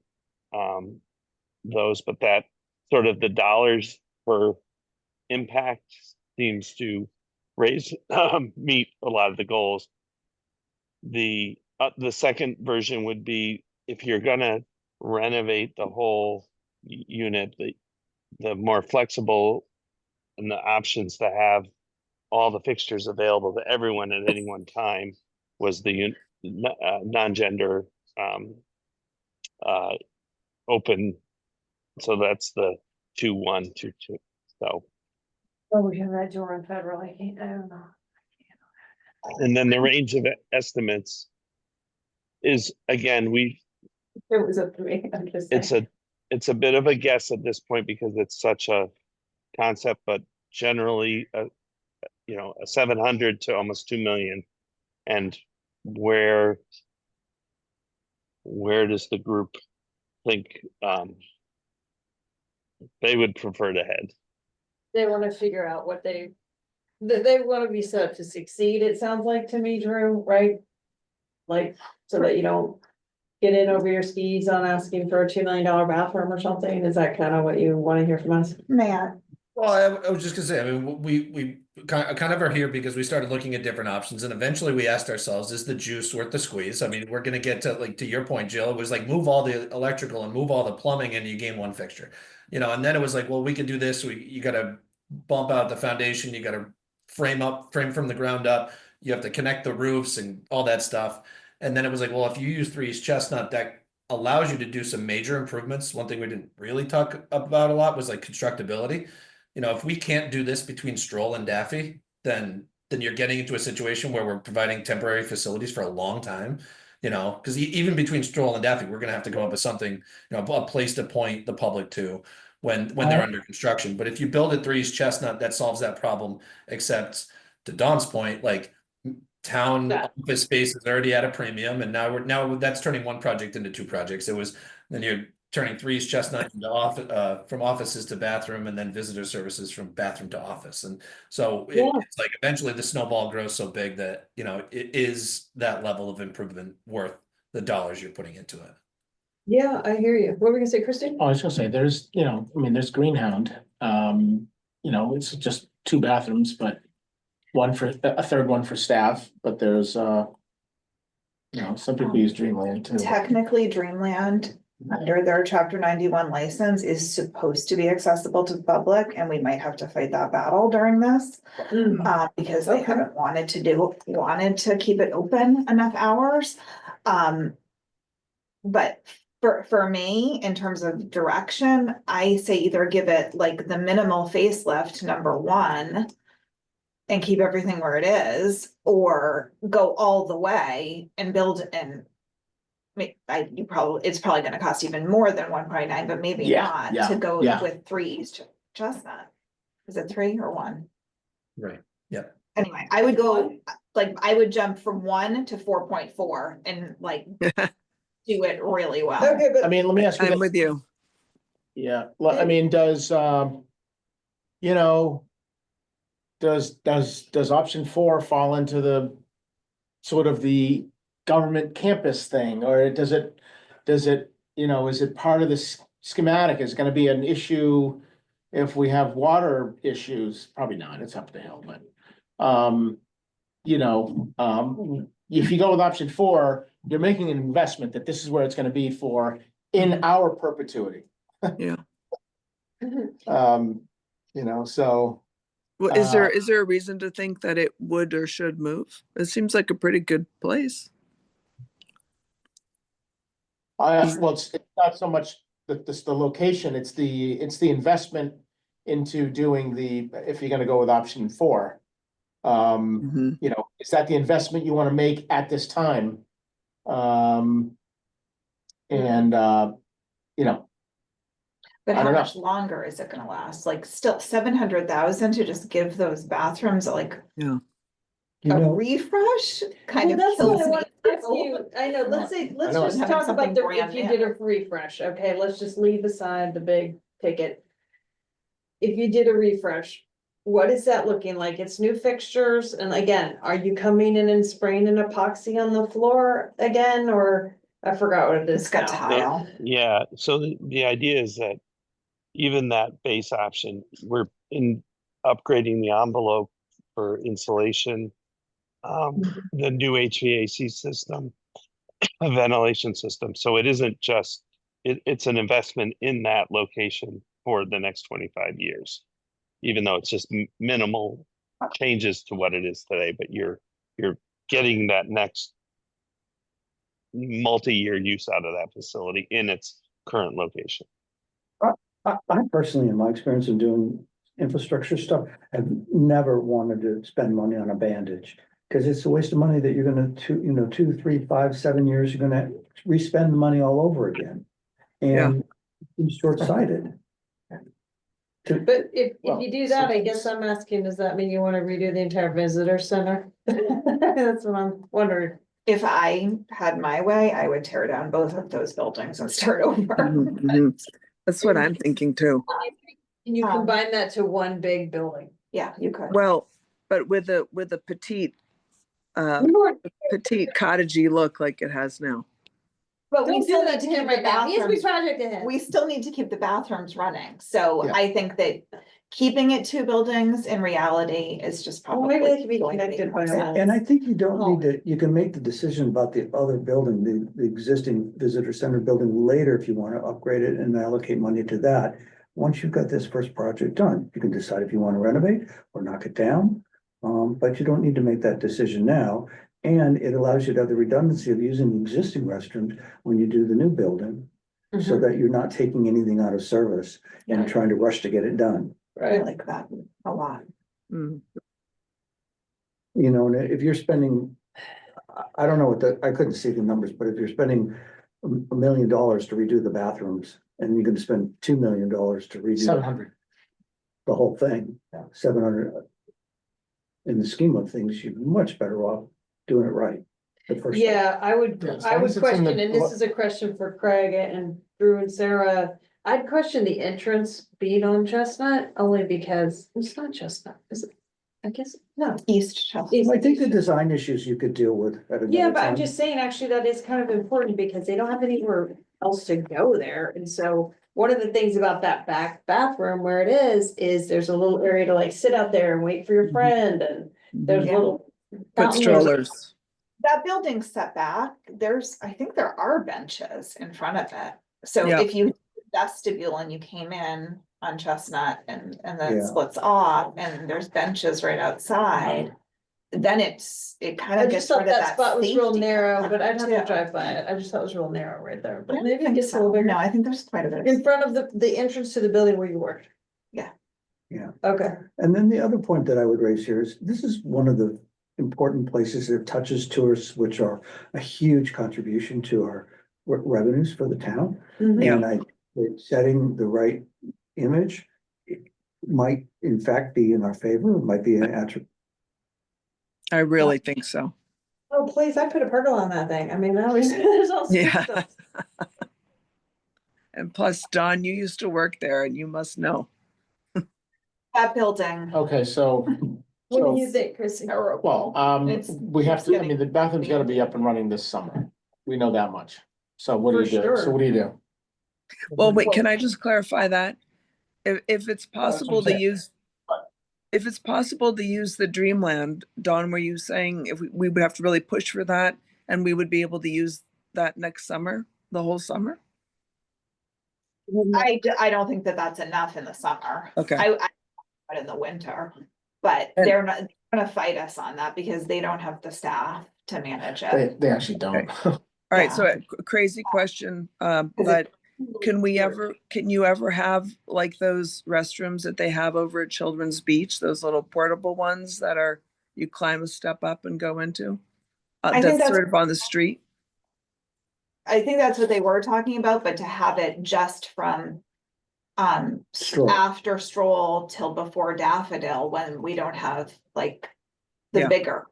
Speaker 7: those, but that sort of the dollars per impact seems to meet a lot of the goals. The second version would be, if you're gonna renovate the whole unit, the more flexible and the options to have all the fixtures available to everyone at any one time was the non-gender open. So that's the 2-1-2-2. So.
Speaker 9: Oh, we have that door in federal, I don't know.
Speaker 7: And then the range of estimates is, again,
Speaker 9: It was up to me, I'm just saying.
Speaker 7: it's a bit of a guess at this point because it's such a concept, but generally, you know, a 700 to almost 2 million. And where does the group think they would prefer to head?
Speaker 9: They wanna figure out what they wanna be set up to succeed, it sounds like to me, Drew, right? Like, so that you don't get in over your skis on asking for a $2 million bathroom or something, is that kind of what you wanna hear from us?
Speaker 3: Matt,
Speaker 5: Well, I was just gonna say, I mean, we kind of are here because we started looking at different options, and eventually we asked ourselves, is the juice worth the squeeze? I mean, we're gonna get to, like, to your point, Jill, it was like, move all the electrical and move all the plumbing and you gain one fixture. You know, and then it was like, well, we could do this, you gotta bump out the foundation, you gotta frame from the ground up, you have to connect the roofs and all that stuff. And then it was like, well, if you use 3 East Chestnut, that allows you to do some major improvements. One thing we didn't really talk about a lot was like constructability. You know, if we can't do this between Stroll and Daffy, then you're getting into a situation where we're providing temporary facilities for a long time. You know, because even between Stroll and Daffy, we're gonna have to come up with something, you know, a place to point the public to when they're under construction. But if you build at 3 East Chestnut, that solves that problem. Except to Dawn's point, like, town office space is already at a premium, and now that's turning one project into two projects. It was, then you're turning 3 East Chestnut into office, from offices to bathroom, and then visitor services from bathroom to office. And so it's like eventually the snowball grows so big that, you know, it is that level of improvement worth the dollars you're putting into it.
Speaker 9: Yeah, I hear you. What were we gonna say, Christine?
Speaker 2: Oh, I was gonna say, there's, you know, I mean, there's Greenhound. You know, it's just 2 bathrooms, but one for a third one for staff, but there's you know, some people use Dreamland too.
Speaker 3: technically Dreamland under their chapter 91 license is supposed to be accessible to the public, and we might have to fight that battle during this. Because they
Speaker 9: Okay.
Speaker 3: haven't wanted to keep it open enough hours. But for me, in terms of direction, I say either give it like the minimal facelift, number one. And keep everything where it is, or go all the way and build and. It's probably gonna cost even more than 1.9, but maybe
Speaker 2: Yeah,
Speaker 3: not,
Speaker 2: yeah,
Speaker 3: to go
Speaker 2: yeah.
Speaker 3: with 3 East Chestnut. Is it 3 or 1?
Speaker 5: Right, yep.
Speaker 3: Anyway, I would go, like, I would jump from 1 to 4.4 and like. Do it really well.
Speaker 9: Okay,
Speaker 2: I
Speaker 9: but
Speaker 2: mean, let me ask you
Speaker 10: I'm
Speaker 2: this.
Speaker 10: with you.
Speaker 2: Yeah, I mean, does, you know, does option 4 fall into the sort of the government campus thing, or does it, you know, is it part of the schematic? Is it gonna be an issue if we have water issues? Probably not, it's up the hill, but, you know, if you go with option 4, you're making an investment that this is where it's gonna be for in our perpetuity.
Speaker 10: Yeah.
Speaker 2: You know, so.
Speaker 10: Well, is there a reason to think that it would or should move? It seems like a pretty good place.
Speaker 2: Well, it's not so much the location, it's the investment into doing if you're gonna go with option 4.
Speaker 10: Mhm.
Speaker 2: You know, is that the investment you wanna make at this time? And, you know,
Speaker 3: But
Speaker 2: I
Speaker 3: how
Speaker 2: don't know.
Speaker 3: much longer is it gonna last? Like, still 700,000 to just give those bathrooms like
Speaker 10: Yeah.
Speaker 6: You
Speaker 3: a
Speaker 6: know,
Speaker 3: refresh? Kind
Speaker 9: well,
Speaker 3: of
Speaker 9: that's what
Speaker 3: kills
Speaker 9: I
Speaker 3: me.
Speaker 9: want to ask you. I know, let's
Speaker 2: know.
Speaker 9: just
Speaker 3: Having
Speaker 9: talk
Speaker 3: something
Speaker 9: about the,
Speaker 3: brand
Speaker 9: if you
Speaker 3: new.
Speaker 9: did a refresh, okay, let's just leave aside the big ticket. If you did a refresh, what is that looking like? It's new fixtures, and again, are you coming in and spraying an epoxy on the floor again, or I forgot what it is
Speaker 3: It's got
Speaker 9: now.
Speaker 3: tile.
Speaker 7: Yeah, so the idea is that even that base option, we're upgrading the envelope for insulation, the new HVAC system, a ventilation system. So it isn't just, it's an investment in that location for the next 25 years. Even though it's just minimal changes to what it is today, but you're getting that next multi-year use out of that facility in its current location.
Speaker 6: I personally, in my experience in doing infrastructure stuff, have never wanted to spend money on a bandage. Cause it's a waste of money that you're gonna 2, 3, 5, 7 years, you're gonna re-spend the money all over again.
Speaker 10: Yeah.
Speaker 6: And it's short-sighted.
Speaker 9: But if
Speaker 2: Well,
Speaker 9: you do that, I
Speaker 2: sometimes-
Speaker 9: guess I'm asking, does that mean you wanna redo the entire visitor center? That's what I'm wondering.
Speaker 3: If I had my way, I would tear down both of those buildings and start over.
Speaker 10: Mhm, mhm. That's what I'm thinking too.
Speaker 9: Can you
Speaker 3: Um,
Speaker 9: combine that to one big building?
Speaker 3: Yeah, you could.
Speaker 10: Well, but with a petite cottagey look like it has now.
Speaker 3: But we
Speaker 9: Don't do
Speaker 3: still
Speaker 9: that
Speaker 3: need
Speaker 9: to
Speaker 3: to
Speaker 9: him
Speaker 3: keep the
Speaker 9: right now. He has a big
Speaker 3: bathrooms,
Speaker 9: project ahead.
Speaker 3: we still need to keep the bathrooms running. So
Speaker 2: Yeah.
Speaker 3: I think that keeping it 2 buildings in reality is just
Speaker 9: Well,
Speaker 3: probably.
Speaker 9: maybe they could be
Speaker 3: going to make
Speaker 9: connected
Speaker 3: more
Speaker 9: by a
Speaker 3: sense.
Speaker 9: wall.
Speaker 6: And I think you don't need to, you can make the decision about the other building, the existing visitor center building later if you want to upgrade it and allocate money to that. Once you've got this first project done, you can decide if you want to renovate or knock it down. But you don't need to make that decision now. And it allows you to have the redundancy of using the existing restrooms when you do the new building. So that you're not taking anything out of service and trying to rush to get it done.
Speaker 3: I like that a lot.
Speaker 10: Mm.
Speaker 6: You know, and if you're spending, I don't know I couldn't see the numbers, but if you're spending $1 million to redo the bathrooms and you're gonna spend $2 million to redo
Speaker 2: 700.
Speaker 6: the whole thing, 700. In the scheme of things, you're much better off doing it right. The first.
Speaker 9: Yeah, I would
Speaker 2: Yeah, as long as it's in
Speaker 9: question,
Speaker 2: the-
Speaker 9: and this is a question for Craig and Drew and Sarah. I'd question the entrance being on Chestnut, only because it's not Chestnut, is it? I guess, no.
Speaker 3: East Chelsea.
Speaker 6: I think the design issues you could deal with at another
Speaker 9: Yeah, but I'm
Speaker 6: time.
Speaker 9: just saying, actually, that is kind of important because they don't have anywhere else to go there. And so one of the things about that back bathroom where it is there's a little area to like sit out there and wait for your friend, and there's
Speaker 3: Yeah.
Speaker 9: little.
Speaker 10: Put
Speaker 9: fountain there.
Speaker 10: strollers.
Speaker 3: That building set back, I think there are benches in front of it. So
Speaker 10: Yeah.
Speaker 3: if you vestibule and you came in on Chestnut and then
Speaker 6: Yeah.
Speaker 3: splits off and there's benches right outside, then it kind
Speaker 9: I
Speaker 3: of
Speaker 9: just
Speaker 3: gets
Speaker 9: thought
Speaker 3: rid of
Speaker 9: that
Speaker 3: that
Speaker 9: spot was real
Speaker 3: safety
Speaker 9: narrow, but I'd have to
Speaker 3: too.
Speaker 9: drive by it. I just thought it was real narrow right there,
Speaker 3: I
Speaker 9: but
Speaker 3: don't
Speaker 9: maybe it
Speaker 3: think
Speaker 9: gets a
Speaker 3: so.
Speaker 9: little bigger.
Speaker 3: No, I think there's quite a bit.
Speaker 9: In front of the entrance to the building where you worked.
Speaker 3: Yeah.
Speaker 6: Yeah.
Speaker 9: Okay.
Speaker 6: And then the other point that I would raise here is, this is one of the important places that touches tourists, which are a huge contribution to our revenues for the town.
Speaker 9: Mhm.
Speaker 6: And setting the right image it might in fact be in our favor, it might be an attribute.
Speaker 10: I really think so.
Speaker 9: Oh, please, I put a pergola on that thing. I mean, that was, there's all sorts of
Speaker 10: Yeah.
Speaker 9: stuff.
Speaker 10: And plus, Don, you used to work there and you must know.
Speaker 3: That building.
Speaker 2: Okay, so,
Speaker 9: What
Speaker 2: so,
Speaker 9: do you think, Chrissy?
Speaker 2: well,
Speaker 3: It's-
Speaker 2: we have to, I mean, the bathroom's gotta be up and running this summer. We know that much. So what do
Speaker 9: For
Speaker 2: you do?
Speaker 9: sure.
Speaker 2: So what do you do?
Speaker 10: Well, wait, can I just clarify that? If it's
Speaker 2: what I'm
Speaker 10: possible to
Speaker 2: saying.
Speaker 10: use, if it's possible to use the Dreamland, Don, were you saying if we would have to really push for that and we would be able to use that next summer, the whole summer?
Speaker 3: I don't think that that's enough in the summer.
Speaker 10: Okay.
Speaker 3: But in the winter, but
Speaker 10: And-
Speaker 3: they're not gonna fight us on that because they don't have the staff to manage it.
Speaker 2: They actually don't.
Speaker 10: All right, so
Speaker 3: Yeah.
Speaker 10: a crazy question,
Speaker 3: it-
Speaker 10: but can you ever have like those restrooms that they have over at Children's Beach, those little portable ones that are, you climb a step up and go into?
Speaker 3: I think
Speaker 10: That's
Speaker 3: that's-
Speaker 10: sort of on the street?
Speaker 3: I think that's what they were talking about, but to have it just from
Speaker 2: Stroll.
Speaker 3: after Stroll till before Daffodil, when we don't have like the
Speaker 10: Yeah.
Speaker 3: bigger.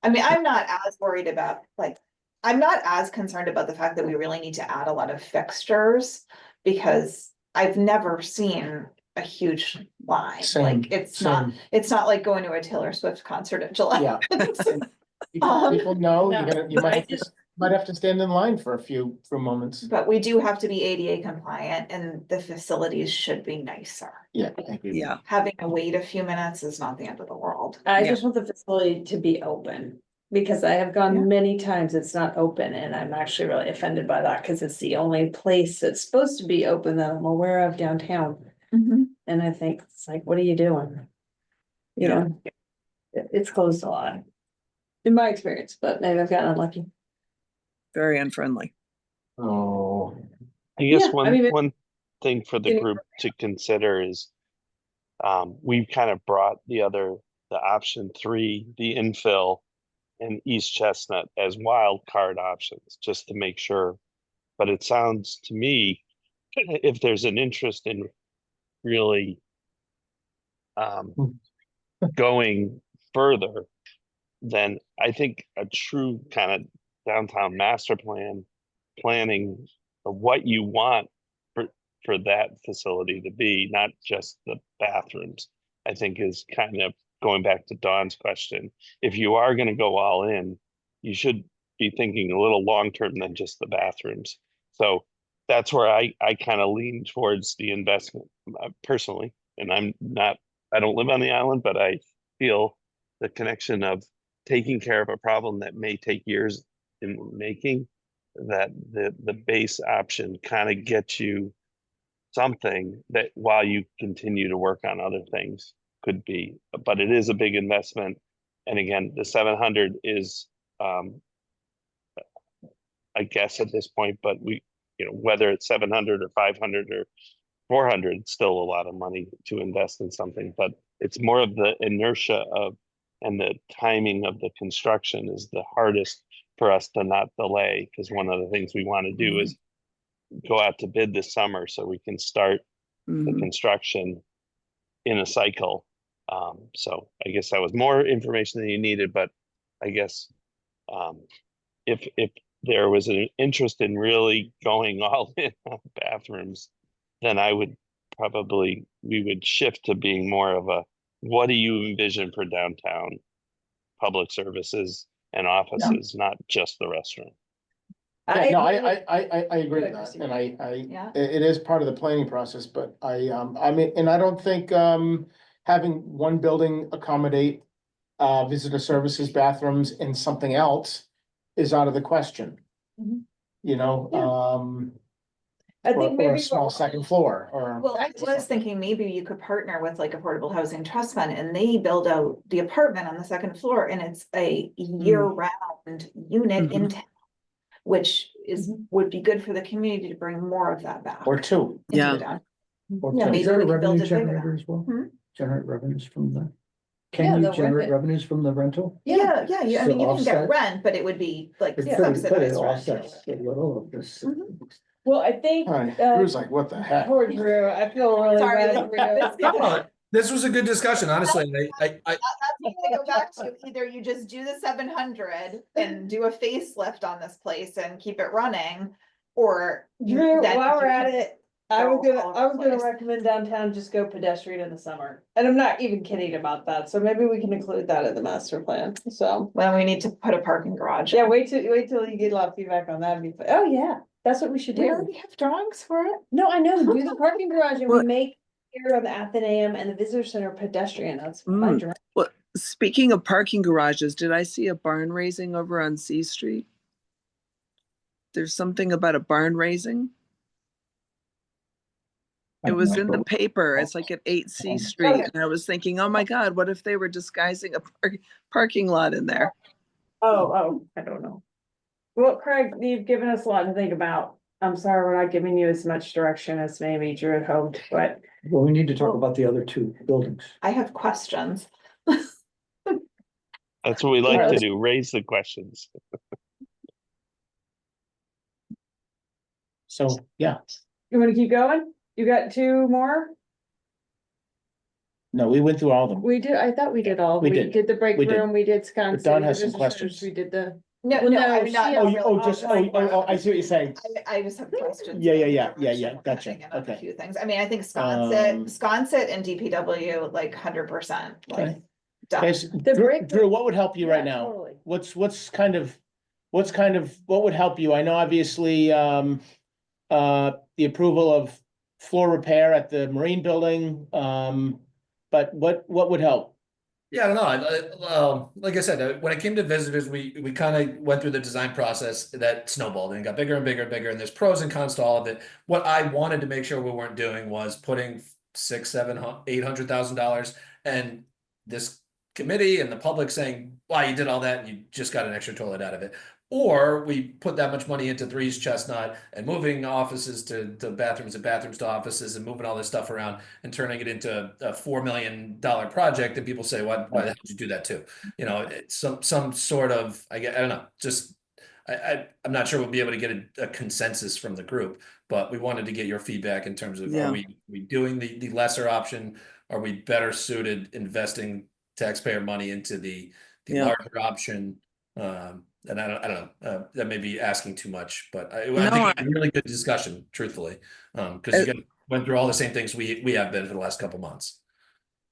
Speaker 3: I mean, I'm not as worried about, like, I'm not as concerned about the fact that we really need to add a lot of fixtures, because I've never seen a huge line,
Speaker 2: Same,
Speaker 3: like, it's not like going to a Taylor Swift concert in July.
Speaker 2: Yeah.
Speaker 3: Um,
Speaker 2: People know,
Speaker 9: no,
Speaker 2: you might have to stand in line for a few moments.
Speaker 3: But we do have to be ADA compliant and the facilities should be nicer.
Speaker 2: Yeah. I agree.
Speaker 10: Yeah,
Speaker 3: Having to wait a few minutes is not the end of the world.
Speaker 9: I
Speaker 10: Yeah.
Speaker 9: just want the facility to be open, because I have
Speaker 3: Yeah.
Speaker 9: gone many times, it's not open, and I'm actually really offended by that, because it's the only place that's supposed to be open that I'm aware of downtown. And I think it's like, what are you doing? You
Speaker 10: Yeah.
Speaker 9: know, it's closed a lot. In my experience, but maybe I've gotten unlucky.
Speaker 10: very unfriendly.
Speaker 2: Oh,
Speaker 7: I guess
Speaker 9: Yeah, I mean,
Speaker 7: one thing for the
Speaker 9: Getting-
Speaker 7: group to consider is we've kind of brought the option 3, the infill and East Chestnut as wild card options, just to make sure. But it sounds to me, if there's an interest in really going further, then I think a true kind of downtown master planning of what you want for that facility to be, not just the bathrooms, I think is kind of going back to Dawn's question. If you are going to go all in, you should be thinking a little long-term than just the bathrooms. So that's where I kind of lean towards the investment personally. And I don't live on the island, but I feel the connection of taking care of a problem that may take years in making, that the base option kind of gets you something that while you continue to work on other things could be, but it is a big investment. And again, the 700 is, I guess at this point, but whether it's 700 or 500 or 400, it's still a lot of money to invest in something, but it's more of the inertia and the timing of the construction is the hardest for us to not delay, because one of the things we want to do is go out to bid this summer so we can start the
Speaker 10: Mhm.
Speaker 7: construction in a cycle. So I guess that was more information than you needed, but I guess if there was an interest in really going all in on bathrooms, then we would shift to being more of a, what do you envision for downtown public services and offices, not just the restaurant?
Speaker 2: yeah, no, I agree with that,
Speaker 9: Chrissy.
Speaker 2: and
Speaker 3: Yeah.
Speaker 2: it is part of the planning process, but I mean, and I don't think, having one building accommodate visitor services, bathrooms, and something else is out of the question.
Speaker 9: Mhm.
Speaker 2: You know,
Speaker 9: I
Speaker 2: or
Speaker 9: think
Speaker 2: or
Speaker 9: maybe.
Speaker 2: a small second floor, or.
Speaker 3: Well, I was thinking maybe you could partner with like Affordable Housing Trust Fund and they build out the apartment on the second floor and it's a year-round unit in town. Which is, would be good for the community to bring more of that back.
Speaker 2: Or two.
Speaker 3: into
Speaker 10: Yeah.
Speaker 3: the down.
Speaker 2: Or
Speaker 3: Yeah,
Speaker 2: two.
Speaker 3: maybe
Speaker 6: Is that
Speaker 3: we
Speaker 6: a
Speaker 3: can build
Speaker 6: revenue
Speaker 3: it bigger.
Speaker 6: generator as well?
Speaker 3: Hmm?
Speaker 6: Generate revenues from the,
Speaker 9: Yeah,
Speaker 6: can you
Speaker 9: they'll rent
Speaker 6: generate
Speaker 9: it.
Speaker 6: revenues from the rental?
Speaker 3: Yeah, yeah, I
Speaker 6: So
Speaker 3: mean, you can get
Speaker 6: offset-
Speaker 3: rent, but it would be like
Speaker 6: It could
Speaker 3: subsidized rent.
Speaker 6: offsets a little of this.
Speaker 9: Well, I think,
Speaker 2: Hi,
Speaker 9: uh,
Speaker 2: Drew's like, what the heck?
Speaker 9: poor Drew, I feel really
Speaker 3: Sorry,
Speaker 9: bad
Speaker 3: this-
Speaker 9: for you.
Speaker 5: This was a good discussion, honestly.
Speaker 3: That's what I go back to, either you just do the 700 and do a facelift on this place and keep it running, or.
Speaker 9: Drew,
Speaker 3: then
Speaker 9: while
Speaker 3: you
Speaker 9: we're at
Speaker 3: can
Speaker 9: it, I
Speaker 3: go
Speaker 9: was gonna,
Speaker 3: all over
Speaker 9: I was
Speaker 3: the
Speaker 9: gonna
Speaker 3: place.
Speaker 9: recommend downtown just go pedestrian in the summer. And I'm not even kidding about that, so maybe we can include that in the master plan, so.
Speaker 3: Well, we need to put a parking garage.
Speaker 9: Yeah, wait till you get a lot of feedback on that. Oh, yeah, that's what we should
Speaker 3: We
Speaker 9: do.
Speaker 3: already have drawings for it.
Speaker 9: No, I know, do the parking garage and we
Speaker 10: Well-
Speaker 9: make here on the Athenaeum and the visitor center pedestrian, that's my
Speaker 10: Mm.
Speaker 9: dream.
Speaker 10: Well, speaking of parking garages, did I see a barn raising over on C Street? There's something about a barn raising. It was in the paper. It's like at 8C Street.
Speaker 3: Okay.
Speaker 10: And I was thinking, oh my God, what if they were disguising a parking lot in there?
Speaker 9: Oh, I don't know. Well, Craig, you've given us a lot to think about. I'm sorry, we're not giving you as much direction as maybe Drew had hoped, but
Speaker 6: Well, we need to talk about the other two buildings.
Speaker 3: I have questions.
Speaker 7: That's what we like to
Speaker 9: Alright.
Speaker 7: do, raise the questions.
Speaker 2: So, yeah,
Speaker 9: you wanna keep going? You got two more?
Speaker 2: no, we went through all of them.
Speaker 9: We did, I thought we did all.
Speaker 2: We
Speaker 9: We
Speaker 2: did.
Speaker 9: did the break
Speaker 2: We did.
Speaker 9: room, we did Wisconsin.
Speaker 2: Dawn
Speaker 9: we
Speaker 2: has
Speaker 9: did
Speaker 2: some
Speaker 9: visitors,
Speaker 2: questions.
Speaker 9: We did the.
Speaker 3: No,
Speaker 9: Well,
Speaker 3: no,
Speaker 9: no,
Speaker 3: I mean, not.
Speaker 9: she
Speaker 3: not
Speaker 9: has-
Speaker 3: really
Speaker 2: just,
Speaker 3: on the
Speaker 2: I see what you're saying.
Speaker 3: I just have questions.
Speaker 2: Yeah,
Speaker 3: about
Speaker 2: yeah,
Speaker 3: the
Speaker 2: yeah,
Speaker 3: direction we're
Speaker 2: gotcha,
Speaker 3: heading in on a
Speaker 2: okay.
Speaker 3: few things. I mean, I think
Speaker 2: Um,
Speaker 3: Sconset and DPW, like 100%, like.
Speaker 2: Okay.
Speaker 3: done.
Speaker 2: Guys,
Speaker 9: The
Speaker 2: Drew,
Speaker 9: break-
Speaker 2: Drew, what would help you
Speaker 9: Yeah,
Speaker 2: right now?
Speaker 9: totally.
Speaker 2: What's what would help you? I know obviously, the approval of floor repair at the Marine Building, but what would help?
Speaker 5: Yeah, I don't know. Like I said, when it came to visitors, we kind of went through the design process that snowballed and got bigger and bigger and bigger. And there's pros and cons to all of it. What I wanted to make sure we weren't doing was putting $800,000 and this committee and the public saying, "Wow, you did all that and you just got an extra toilet out of it." Or we put that much money into 3's Chestnut and moving offices to bathrooms and bathrooms to offices and moving all this stuff around and turning it into a $4 million project. And people say, why the hell did you do that too? You know, it's some sort of, I don't know, just, I'm not sure we'll be able to get a consensus from the group, but we wanted to get your feedback in terms of,
Speaker 10: Yeah.
Speaker 5: are we doing the lesser option? Are we better suited investing taxpayer money into the
Speaker 10: Yeah.
Speaker 5: larger option? And I don't know, that may be asking too much, but I
Speaker 10: No,
Speaker 5: think it's a really good discussion, truthfully. Because you guys went through all the same things we have been for the last couple months.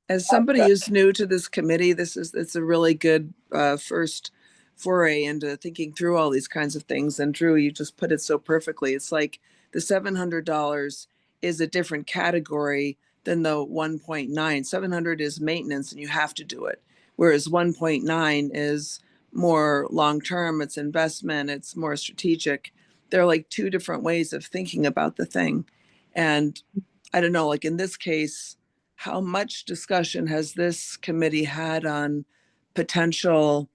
Speaker 10: As somebody who's new to this committee, it's a really good first foray into thinking through all these kinds of things. And Drew, you just put it so perfectly. It's like the $700 is a different category than the 1.9. 700 is maintenance and you have to do it. Whereas 1.9 is more long-term, it's investment, it's more strategic. They're like two different ways of thinking about the thing. And I don't know, like in this case, how much discussion has this committee had on potential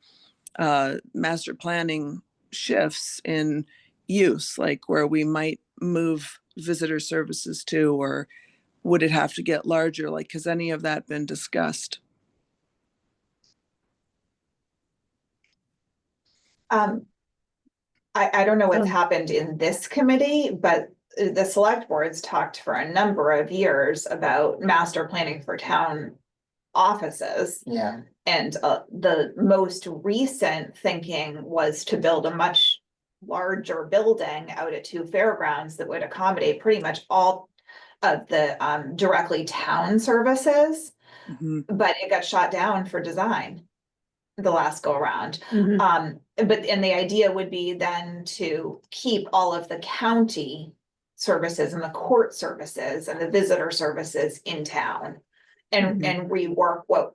Speaker 10: master planning shifts in use, like where we might move visitor services to, or would it have to get larger? Like, has any of that been discussed?
Speaker 3: I don't know what's happened in this committee, but the select boards talked for a number of years about master planning for town offices.
Speaker 2: Yeah.
Speaker 3: And the most recent thinking was to build a much larger building out at 2 Fairgrounds that would accommodate pretty much all of the directly town services,
Speaker 10: Mhm.
Speaker 3: but it got shot down for design the last go around.
Speaker 9: Mhm.
Speaker 3: And the idea would be then to keep all of the county services and the court services and the visitor services in town. And rework what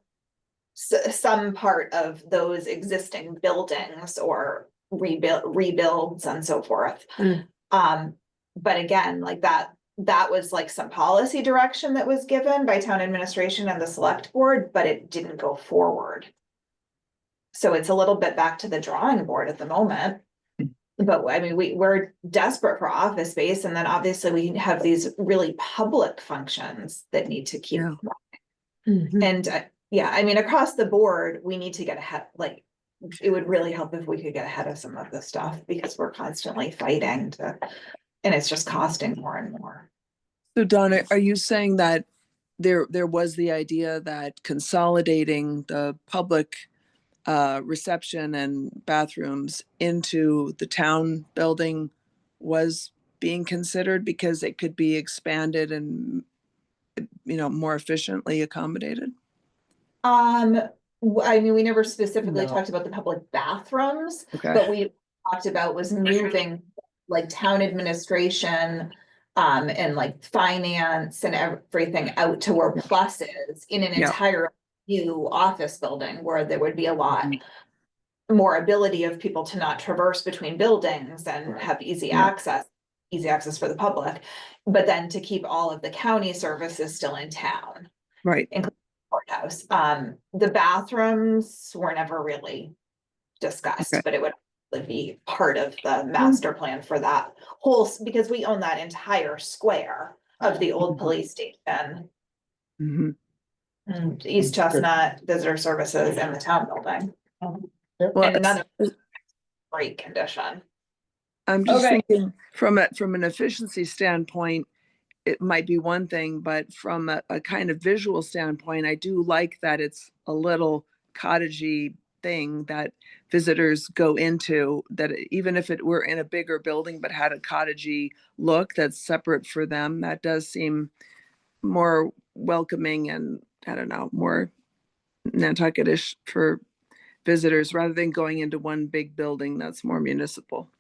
Speaker 3: some part of those existing buildings or rebuilds and so forth. But again, like that was like some policy direction that was given by town administration and the select board, but it didn't go forward. So it's a little bit back to the drawing board at the moment. But I mean, we're desperate for office space, and then obviously we have these really public functions that need to keep.
Speaker 10: Yeah.
Speaker 3: And yeah, I mean, across the board, we need to get ahead, like, it would really help if we could get ahead of some of this stuff, because we're constantly fighting and it's just costing more and more.
Speaker 10: So Donna, are you saying that there was the idea that consolidating the public reception and bathrooms into the town building was being considered because it could be expanded and, more efficiently accommodated?
Speaker 3: I mean, we never specifically
Speaker 2: No.
Speaker 3: talked about the public bathrooms,
Speaker 10: Okay.
Speaker 3: but we talked about was moving like town administration and like finance and everything out to where Plus is in an
Speaker 10: Yeah.
Speaker 3: entire new office building where there would be a lot more ability of people to not traverse between buildings and
Speaker 2: Right.
Speaker 3: have easy
Speaker 10: Yeah.
Speaker 3: access for the public, but then to keep all of the county services still in town.
Speaker 10: Right.
Speaker 3: Courthouse. The bathrooms were never really discussed,
Speaker 10: Okay.
Speaker 3: but it would be part of the master plan for that whole, because we own that entire square of the old police station.
Speaker 10: Mhm.
Speaker 3: And East Chestnut Visitor Services and the town building.
Speaker 10: Well,
Speaker 3: And none of it's great condition.
Speaker 10: I'm just
Speaker 9: Okay.
Speaker 10: thinking from an efficiency standpoint, it might be one thing, but from a kind of visual standpoint, I do like that it's a little cottagey thing that visitors go into, that even if it were in a bigger building but had a cottagey look that's separate for them, that does seem more welcoming and, I don't know, more Nantucket-ish for visitors rather than going into one big building that's more municipal.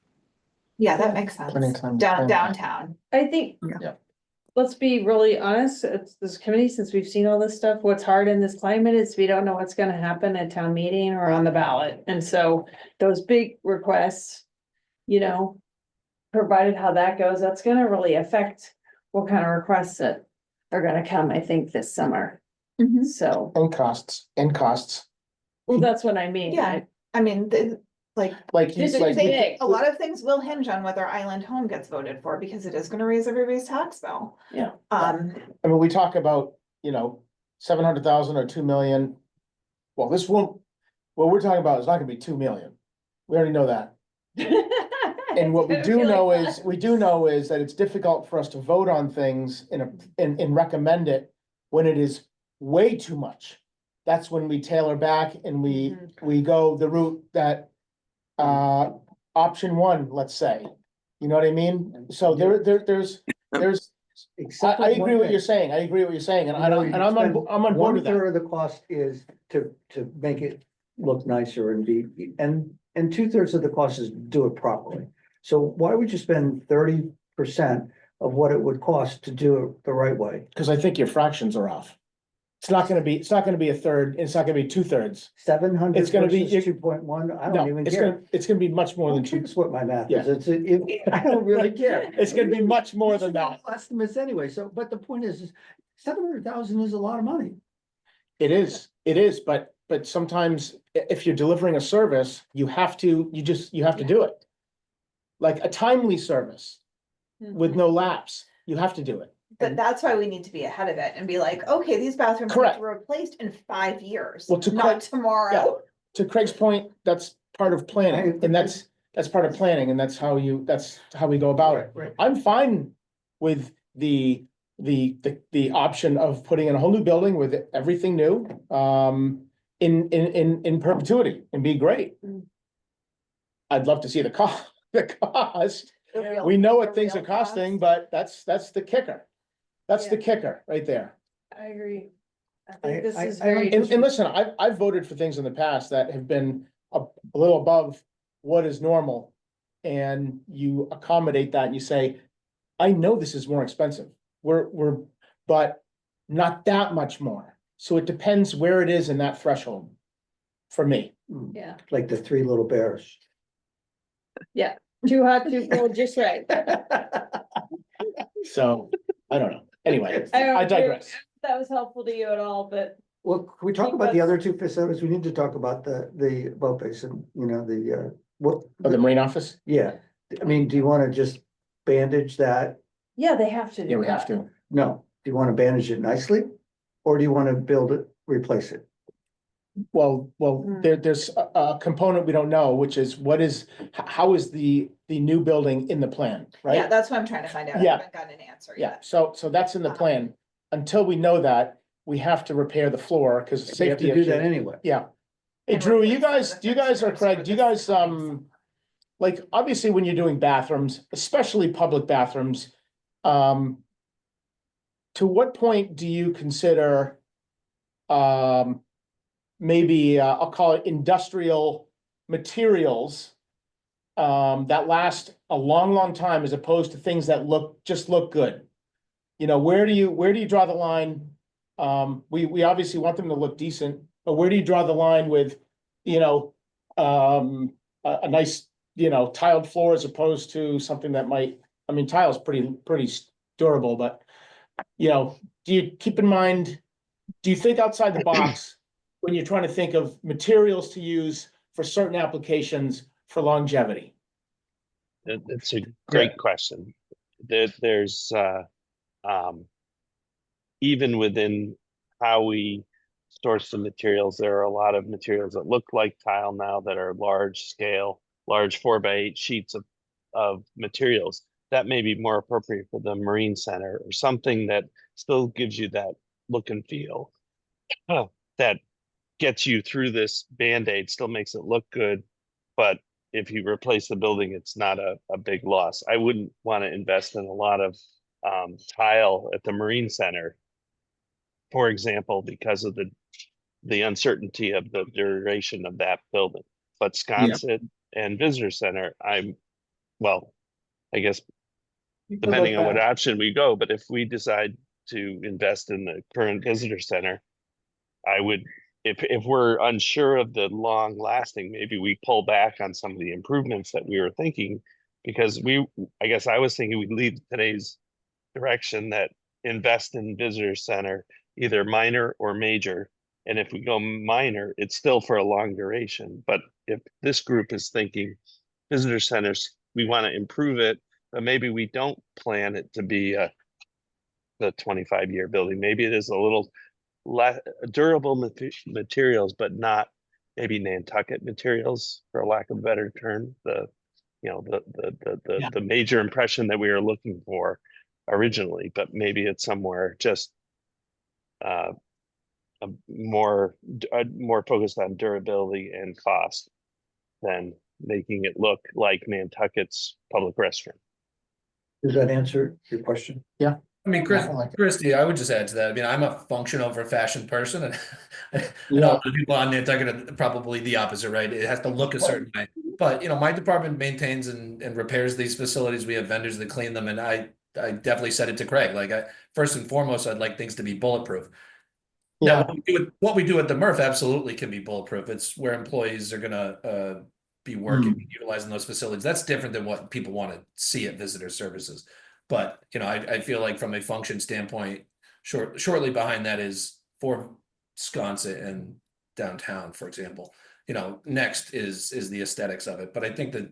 Speaker 3: Yeah, that makes
Speaker 2: Plenty of
Speaker 3: sense.
Speaker 2: time.
Speaker 3: Downtown.
Speaker 9: I think.
Speaker 2: Yeah.
Speaker 9: Let's be really honest, it's this committee, since we've seen all this stuff, what's hard in this climate is we don't know what's gonna happen at town meeting or on the ballot. And so those big requests, provided how that goes, that's gonna really affect what kind of requests that are gonna come, I think, this summer. So,
Speaker 2: And costs.
Speaker 9: well, that's what I mean.
Speaker 3: Yeah. I mean, like,
Speaker 2: Like,
Speaker 9: This is
Speaker 2: like,
Speaker 9: big.
Speaker 3: a lot of things will hinge on whether Island Home gets voted for, because it is gonna raise everybody's tax bill.
Speaker 9: Yeah.
Speaker 2: I mean, we talk about, 700,000 or 2 million. Well, what we're talking about is not gonna be 2 million. We already know that. And what we do know is that it's difficult for us to vote on things and recommend it when it is way too much. That's when we tailor back and we go the route that, option one, let's say. You know what I mean? So there's,
Speaker 6: Except
Speaker 2: I
Speaker 6: for
Speaker 2: agree
Speaker 6: one
Speaker 2: what
Speaker 6: thing.
Speaker 2: you're saying. I agree what you're saying, and
Speaker 6: You know,
Speaker 2: I'm on board with that.
Speaker 6: 1/3 of the cost is to make it look nicer and and 2/3 of the cost is do it properly. So why would you spend 30% of what it would cost to do it the right way?
Speaker 2: Cause I think your fractions are off. It's not gonna be a third, it's not gonna be 2/3.
Speaker 6: 700
Speaker 2: It's gonna be-
Speaker 6: versus 2.1, I don't
Speaker 2: No,
Speaker 6: even
Speaker 2: it's
Speaker 6: care.
Speaker 2: gonna be much more than two.
Speaker 6: That's what my math
Speaker 2: Yeah.
Speaker 6: is, I don't really care.
Speaker 2: It's gonna be much more than that.
Speaker 6: Estimates anyway, but the point is 700,000 is a lot of money.
Speaker 2: It is, but sometimes if you're delivering a service, you have to do it. Like a timely service with no lapse, you have to do it.
Speaker 3: But that's why we need to be ahead of it and be like, okay, these bathrooms
Speaker 2: Correct.
Speaker 3: have to be replaced in 5 years,
Speaker 2: Well, to
Speaker 3: not
Speaker 2: Craig-
Speaker 3: tomorrow.
Speaker 2: To Craig's point, that's part of planning, and that's part of planning, and that's how we go about it.
Speaker 6: Right.
Speaker 2: I'm fine with the option of putting in a whole new building with everything new, in perpetuity and be great. I'd love to see the cost.
Speaker 3: The real-
Speaker 2: We know
Speaker 3: the
Speaker 2: what things
Speaker 3: real
Speaker 2: are costing,
Speaker 3: cost.
Speaker 2: but that's the kicker. That's the kicker right there.
Speaker 9: I agree. I
Speaker 6: I-
Speaker 9: think this is
Speaker 6: I
Speaker 9: very.
Speaker 2: And listen, I've voted for things in the past that have been a little above what is normal. And you accommodate that and you say, I know this is more expensive. But not that much more. So it depends where it is in that threshold. For me.
Speaker 9: Yeah,
Speaker 6: Like the Three Little Bears.
Speaker 9: too hot, too cold, just right.
Speaker 2: So, I don't know. Anyway,
Speaker 9: I don't
Speaker 2: I
Speaker 9: know
Speaker 2: digress.
Speaker 9: if that was helpful to you at all, but
Speaker 6: Well, can we talk about the other two facilities? We need to talk about the boat basin, you know, what,
Speaker 2: Oh, the Marine office?
Speaker 6: yeah. I mean, do you want to just bandage that?
Speaker 9: yeah, they have to do
Speaker 2: Yeah, we have
Speaker 9: that.
Speaker 2: to.
Speaker 6: No, do you want to bandage it nicely? Or do you want to build it, replace it?
Speaker 2: Well,
Speaker 9: Hmm.
Speaker 2: there's a component we don't know, which is how is the new building in the plan, right?
Speaker 3: Yeah, that's what I'm trying to find out. I
Speaker 2: Yeah.
Speaker 3: haven't gotten an answer
Speaker 2: Yeah,
Speaker 3: yet.
Speaker 2: so that's in the plan. Until we know that, we have to repair the floor because
Speaker 6: We have
Speaker 2: safety
Speaker 6: to do that
Speaker 2: issue.
Speaker 6: anyway.
Speaker 2: Yeah. Hey,
Speaker 3: And
Speaker 2: Drew,
Speaker 3: replace some of the
Speaker 2: do you guys, or
Speaker 3: fixtures
Speaker 2: Craig,
Speaker 3: with
Speaker 2: do you
Speaker 3: the
Speaker 2: guys,
Speaker 3: footings.
Speaker 2: like, obviously, when you're doing bathrooms, especially public bathrooms, to what point do you consider, maybe, I'll call it industrial materials, that last a long, long time as opposed to things that just look good? You know, where do you draw the line? We obviously want them to look decent, but where do you draw the line with, you know, a nice, you know, tiled floor as opposed to something that might, I mean, tile's pretty durable, but, you know, do you keep in mind, do you think outside the box when you're trying to think of materials to use for certain applications for longevity?
Speaker 7: It's a great question. There's even within how we source the materials, there are a lot of materials that look like tile now that are large scale, large 4x8 sheets of materials that may be more appropriate for the Marine Center or something that still gives you that look and feel that gets you through this Band-Aid, still makes it look good, but if you replace the building, it's not a big loss. I wouldn't want to invest in a lot of tile at the Marine Center, for example, because of the uncertainty of the duration of that building. But Sconset and Visitor Center, well, I guess depending on what option we go, but if we decide to invest in the current Visitor Center, I would, if we're unsure of the long lasting, maybe we pull back on some of the improvements that we were thinking, because I guess I was thinking we'd leave today's direction that invest in Visitor Center, either minor or major. And if we go minor, it's still for a long duration. But if this group is thinking Visitor Centers, we want to improve it, but maybe we don't plan it to be the 25-year building. Maybe it is a little less durable materials, but not maybe Nantucket materials, for lack of a better term. The major impression that we were looking for originally, but maybe it's somewhere just more focused on durability and cost than making it look like Nantucket's public restroom.
Speaker 6: Does that answer your question?
Speaker 5: I mean,
Speaker 2: I like it.
Speaker 5: Christie, I would just add to that. I mean, I'm a function over fashion person, and I know a lot of people on Nantucket are probably the opposite, right? It has to look a certain way. But you know, my department maintains and repairs these facilities. We have vendors that clean them, and I definitely said it to Craig. Like, first and foremost, I'd like things to be bulletproof.
Speaker 2: Yeah.
Speaker 5: Now, what we do at the MRF absolutely can be bulletproof. It's where employees are gonna be working, utilizing those facilities. That's different than what people want to see at visitor services. But you know, I feel like from a function standpoint, shortly behind that is for Sconset and downtown, for example. You know, next is the aesthetics of it. But I think that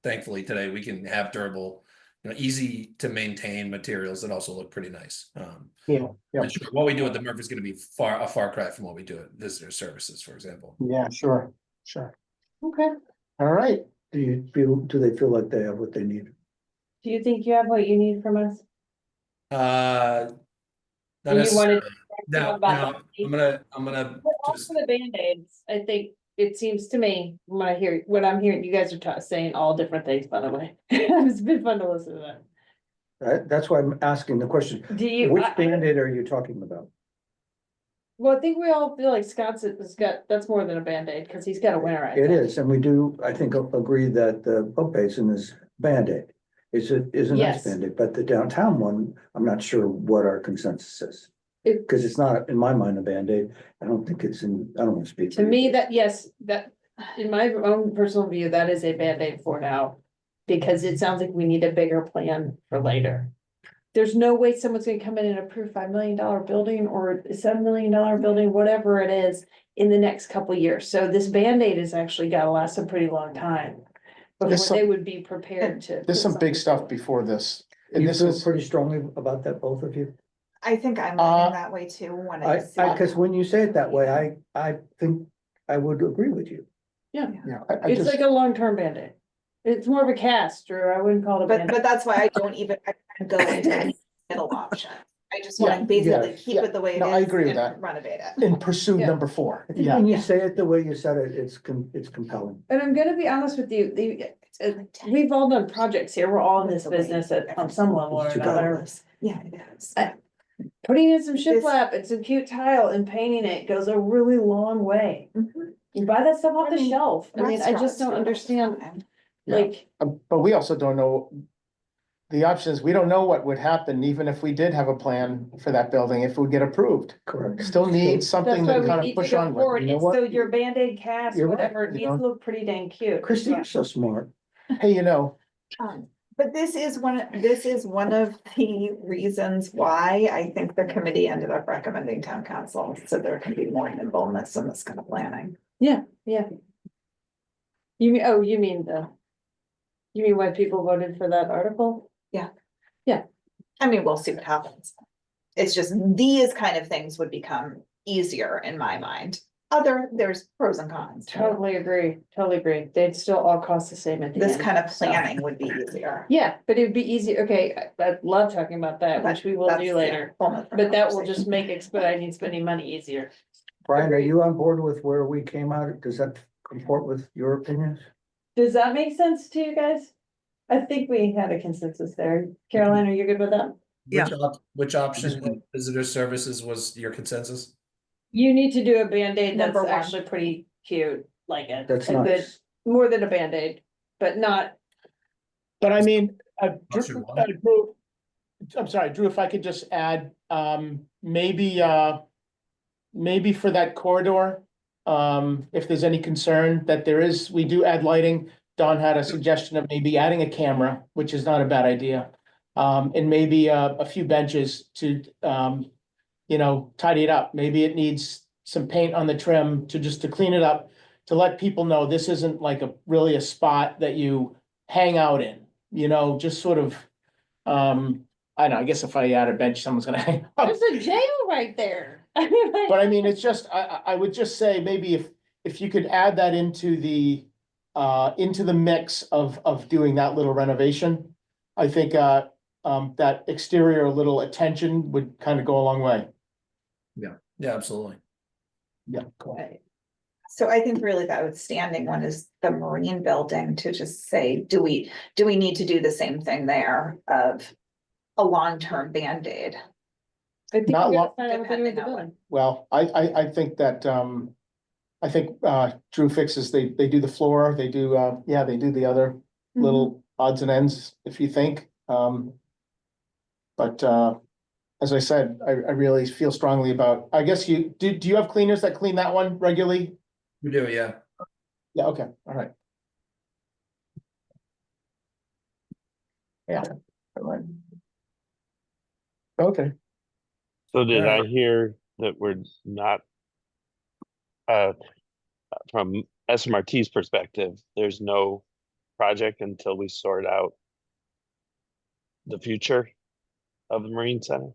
Speaker 5: thankfully today we can have durable, you know, easy to maintain materials that also look pretty nice.
Speaker 2: Yeah.
Speaker 5: And sure, what we do at the MRF is going to be a far cry from what we do at visitor services, for example.
Speaker 2: Yeah, sure. Okay, all right.
Speaker 6: Do they feel like they have what they need?
Speaker 9: Do you think you have what you need from us?
Speaker 5: Not
Speaker 9: Do you want to?
Speaker 5: No, I'm gonna
Speaker 9: Also the Band-Aids, I think it seems to me, when what I'm hearing, you guys are saying all different things, by the way. It's been fun to listen to that.
Speaker 6: That's why I'm asking the question.
Speaker 9: Do you?
Speaker 6: Which Band-Aid are you talking about?
Speaker 9: Well, I think we all feel like Scott's that's more than a Band-Aid, because he's got a winner.
Speaker 6: It is, and we do, I think, agree that the boat basin is Band-Aid. Is a nice
Speaker 9: Yes.
Speaker 6: Band-Aid, but the downtown one, I'm not sure what our consensus is. Because it's not, in my mind, a Band-Aid. I don't think it's I don't want to speak.
Speaker 9: To me, that, yes, that, in my own personal view, that is a Band-Aid for now. because it sounds like we need a bigger plan for later. There's no way someone's gonna come in and approve $5 million building or a $7 million building, whatever it is, in the next couple years. So this Band-Aid has actually gotta last a pretty long time. Before
Speaker 2: There's some-
Speaker 9: they would be prepared to.
Speaker 2: There's
Speaker 9: put
Speaker 2: some big
Speaker 9: something
Speaker 2: stuff
Speaker 9: forward.
Speaker 2: before this. And
Speaker 6: You
Speaker 2: this
Speaker 6: feel
Speaker 2: is,
Speaker 6: pretty strongly about that, both of you?
Speaker 3: I think I'm
Speaker 2: Uh,
Speaker 3: leaning that way too when I see.
Speaker 6: Cause when you say it that way, I think I would agree with you.
Speaker 2: yeah, I
Speaker 9: It's
Speaker 2: just,
Speaker 9: like a long-term Band-Aid. It's more of a cast, Drew. I wouldn't call it a
Speaker 3: But
Speaker 9: Band-Aid.
Speaker 3: that's why I don't even go into the middle option. I just wanna
Speaker 2: Yeah,
Speaker 3: basically
Speaker 2: yeah,
Speaker 3: keep
Speaker 2: yeah.
Speaker 3: it the way it is.
Speaker 2: No, I agree with
Speaker 3: and
Speaker 2: that.
Speaker 3: Renovate it.
Speaker 2: and pursue
Speaker 9: Yeah.
Speaker 2: number 4.
Speaker 6: I think
Speaker 2: Yeah,
Speaker 6: when you say it the way you said it, it's compelling.
Speaker 9: And I'm gonna be honest with you, we've all done projects here. We're all in this business on some level or another.
Speaker 3: Yeah, it is.
Speaker 9: Putting in some
Speaker 3: This-
Speaker 9: shiplap and some cute tile and painting it goes a really long way.
Speaker 3: Mhm.
Speaker 9: You buy that stuff off the
Speaker 3: I mean,
Speaker 9: shelf. I mean, I just
Speaker 3: Restaurants
Speaker 9: don't
Speaker 3: do it all the
Speaker 9: understand,
Speaker 3: time.
Speaker 2: Yeah.
Speaker 9: like,
Speaker 2: but we also don't know. The options, we don't know what would happen even if we did have a plan for that building, if it would get approved.
Speaker 6: Correct.
Speaker 2: Still needs something
Speaker 9: that's why
Speaker 2: to
Speaker 9: we
Speaker 2: kind
Speaker 9: need
Speaker 2: of
Speaker 9: to
Speaker 2: push
Speaker 9: go
Speaker 2: on with.
Speaker 9: forward.
Speaker 6: You know
Speaker 9: And
Speaker 6: what?
Speaker 9: so your Band-Aid cast,
Speaker 6: You're right,
Speaker 9: whatever, it
Speaker 2: you
Speaker 9: needs to
Speaker 2: know?
Speaker 9: look pretty dang cute.
Speaker 6: Christie, you're so smart.
Speaker 2: Hey, you know,
Speaker 3: But this is one of the reasons why I think the committee ended up recommending town council, so there can be more nimbleness in this kind of planning.
Speaker 9: Yeah. You mean, oh, you mean why people voted for that article?
Speaker 3: I mean, we'll see what happens. It's just these kind of things would become easier in my mind. There's pros and cons.
Speaker 9: Totally agree, They'd still all cost the same at the end.
Speaker 3: This kind of
Speaker 9: so.
Speaker 3: planning would be easier.
Speaker 9: Yeah, but it'd be easy, okay, I'd love talking about that, which we will
Speaker 3: That's,
Speaker 9: do
Speaker 3: yeah,
Speaker 9: later.
Speaker 3: whole nother
Speaker 9: But that will just
Speaker 3: conversation.
Speaker 9: make expediting spending money easier.
Speaker 6: Brian, are you on board with where we came out? Does that comport with your opinions?
Speaker 9: Does that make sense to you guys? I think we had a consensus there. Caroline, are you good with that?
Speaker 10: Yeah.
Speaker 5: Which option, visitor services, was your consensus?
Speaker 9: You need to do a Band-Aid that's
Speaker 3: Number one.
Speaker 9: actually pretty cute, like
Speaker 6: That's
Speaker 9: a good,
Speaker 6: nice.
Speaker 9: more than a Band-Aid, but not,
Speaker 2: but I mean,
Speaker 5: Option
Speaker 2: Drew,
Speaker 5: one.
Speaker 2: Drew, I'm sorry, Drew, if I could just add, maybe for that corridor, if there's any concern that we do add lighting. Don had a suggestion of maybe adding a camera, which is not a bad idea. And maybe a few benches to, tidy it up. Maybe it needs some paint on the trim to clean it up, to let people know this isn't like really a spot that you hang out in, just sort of, I don't know, I guess if I add a bench, someone's gonna hang out.
Speaker 9: there's a jail right there.
Speaker 2: But I mean, it's just, I would just say maybe if you could add that into the mix of doing that little renovation, I think, that exterior little attention would kind of go a long way.
Speaker 5: Yeah, absolutely.
Speaker 2: Yeah, cool.
Speaker 3: So I think really the outstanding one is the marine building, to just say, do we need to do the same thing there of a long-term Band-Aid?
Speaker 9: I think
Speaker 2: Not
Speaker 9: we
Speaker 2: long-
Speaker 9: gotta find out what they're doing with the
Speaker 3: Depending on
Speaker 9: building.
Speaker 2: Well, I think that, I think, Drew fixes, they do the floor, they do, they do the other little odds and ends, if you think. But, as I said, I really feel strongly about, I guess do you have cleaners that clean that one regularly?
Speaker 5: We do, yeah.
Speaker 2: Yeah, okay, all right. Yeah. All right. Okay,
Speaker 7: So did I
Speaker 5: Alright.
Speaker 7: hear that we're not, from SMRT's perspective, there's no project until we sort out the future of the Marine Center?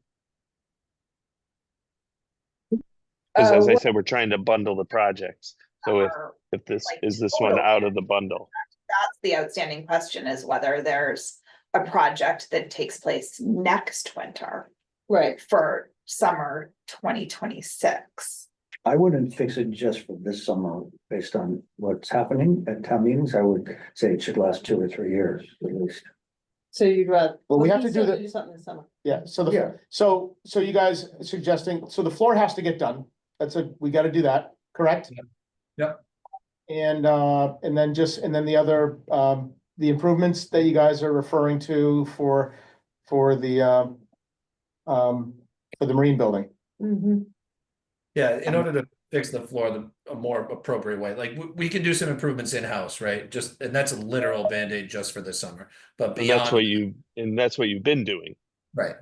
Speaker 7: Because as I said, we're trying to bundle the projects. So if this,
Speaker 3: like,
Speaker 7: is this one
Speaker 3: total
Speaker 7: out of the bundle?
Speaker 3: That's the outstanding question, is whether there's a project that takes place next winter
Speaker 9: Right.
Speaker 3: for summer 2026.
Speaker 6: I wouldn't fix it just for this summer based on what's happening at town meetings. I would say it should last 2 or 3 years at least.
Speaker 9: So you'd rather.
Speaker 2: Well, we have
Speaker 9: he's
Speaker 2: to do
Speaker 9: still
Speaker 2: the-
Speaker 9: Do something this summer.
Speaker 2: yeah, so
Speaker 6: Yeah.
Speaker 2: so you guys suggesting, so the floor has to get done, we gotta do that, correct?
Speaker 5: Yep.
Speaker 2: And then the other, the improvements that you guys are referring to for the marine building.
Speaker 9: Mm-hmm.
Speaker 5: Yeah, in order to fix the floor a more appropriate way. Like we can do some improvements in-house, right? Just, and that's a literal Band-Aid just for this summer, but
Speaker 7: And that's what
Speaker 5: beyond,
Speaker 7: that's what you've been doing
Speaker 5: right?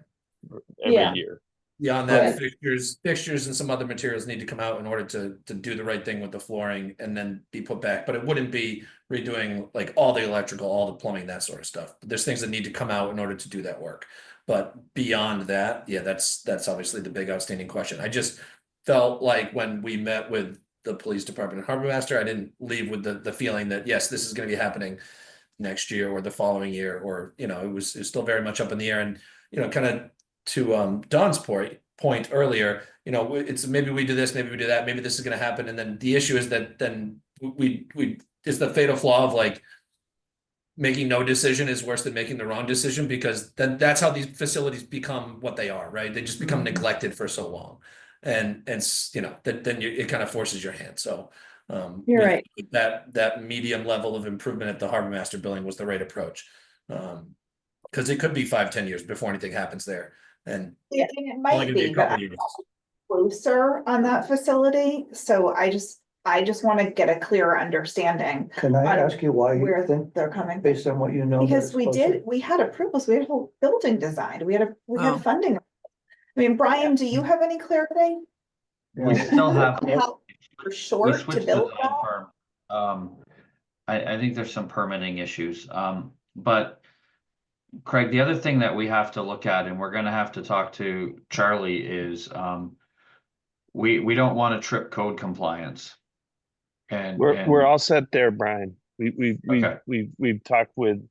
Speaker 7: every
Speaker 9: Yeah.
Speaker 7: year.
Speaker 5: Beyond that,
Speaker 9: Right.
Speaker 5: fixtures and some other materials need to come out in order to do the right thing with the flooring and then be put back. But it wouldn't be redoing like all the electrical, all the plumbing, that sort of stuff. There's things that need to come out in order to do that work. But beyond that, yeah, that's obviously the big outstanding question. I just felt like when we met with the police department and harbor master, I didn't leave with the feeling that, yes, this is gonna be happening next year or the following year, or, you know, it was still very much up in the air. And, you know, kind of to Don's point earlier, you know, it's maybe we do this, maybe we do that, maybe this is gonna happen. And then the issue is that then we it's the fatal flaw of like making no decision is worse than making the wrong decision, because then that's how these facilities become what they are, right? They just become neglected for so long. And you know, then it kind of forces your hand. So
Speaker 9: You're
Speaker 5: with
Speaker 9: right.
Speaker 5: that medium level of improvement at the harbor master building was the right approach. Because it could be 5-10 years before anything happens there. And
Speaker 3: Yeah, and it
Speaker 5: only
Speaker 3: might
Speaker 5: gonna be a
Speaker 3: be, but
Speaker 5: couple
Speaker 3: I'm
Speaker 5: years.
Speaker 3: closer on that facility, so I just want to get a clearer understanding
Speaker 6: Can I
Speaker 3: I don't-
Speaker 6: ask you why you
Speaker 3: where
Speaker 6: think,
Speaker 3: they're coming from.
Speaker 6: based on what you know? that
Speaker 3: Because
Speaker 6: it's
Speaker 3: we
Speaker 6: closer?
Speaker 3: had approvals, we had a whole building designed, we had
Speaker 10: Oh.
Speaker 3: funding. I mean, Brian, do you have any clarity?
Speaker 11: We still have,
Speaker 3: How we're
Speaker 11: we
Speaker 3: short to
Speaker 11: switched the
Speaker 3: build
Speaker 11: zone
Speaker 3: that?
Speaker 11: firm. I think there's some permitting issues, but Craig, the other thing that we have to look at, and we're gonna have to talk to Charlie, is, we don't want to trip code compliance. And
Speaker 7: We're all set there, Brian.
Speaker 11: Okay.
Speaker 7: We've talked with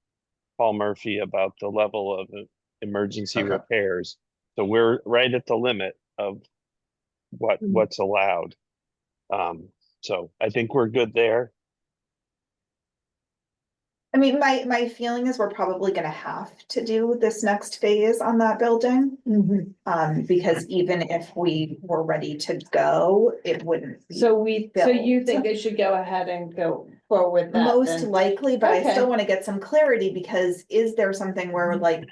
Speaker 7: Paul Murphy about the level of emergency
Speaker 11: Okay.
Speaker 7: repairs. So we're right at the limit of what's allowed. So I think we're good there.
Speaker 3: I mean, my feeling is we're probably gonna have to do this next phase on that building. Because even if we were ready to go, it wouldn't. be
Speaker 9: So you
Speaker 3: built.
Speaker 9: think they should go ahead and go forward with that
Speaker 3: Most
Speaker 9: then?
Speaker 3: likely, but I
Speaker 9: Okay.
Speaker 3: still wanna get some clarity, because is there something where like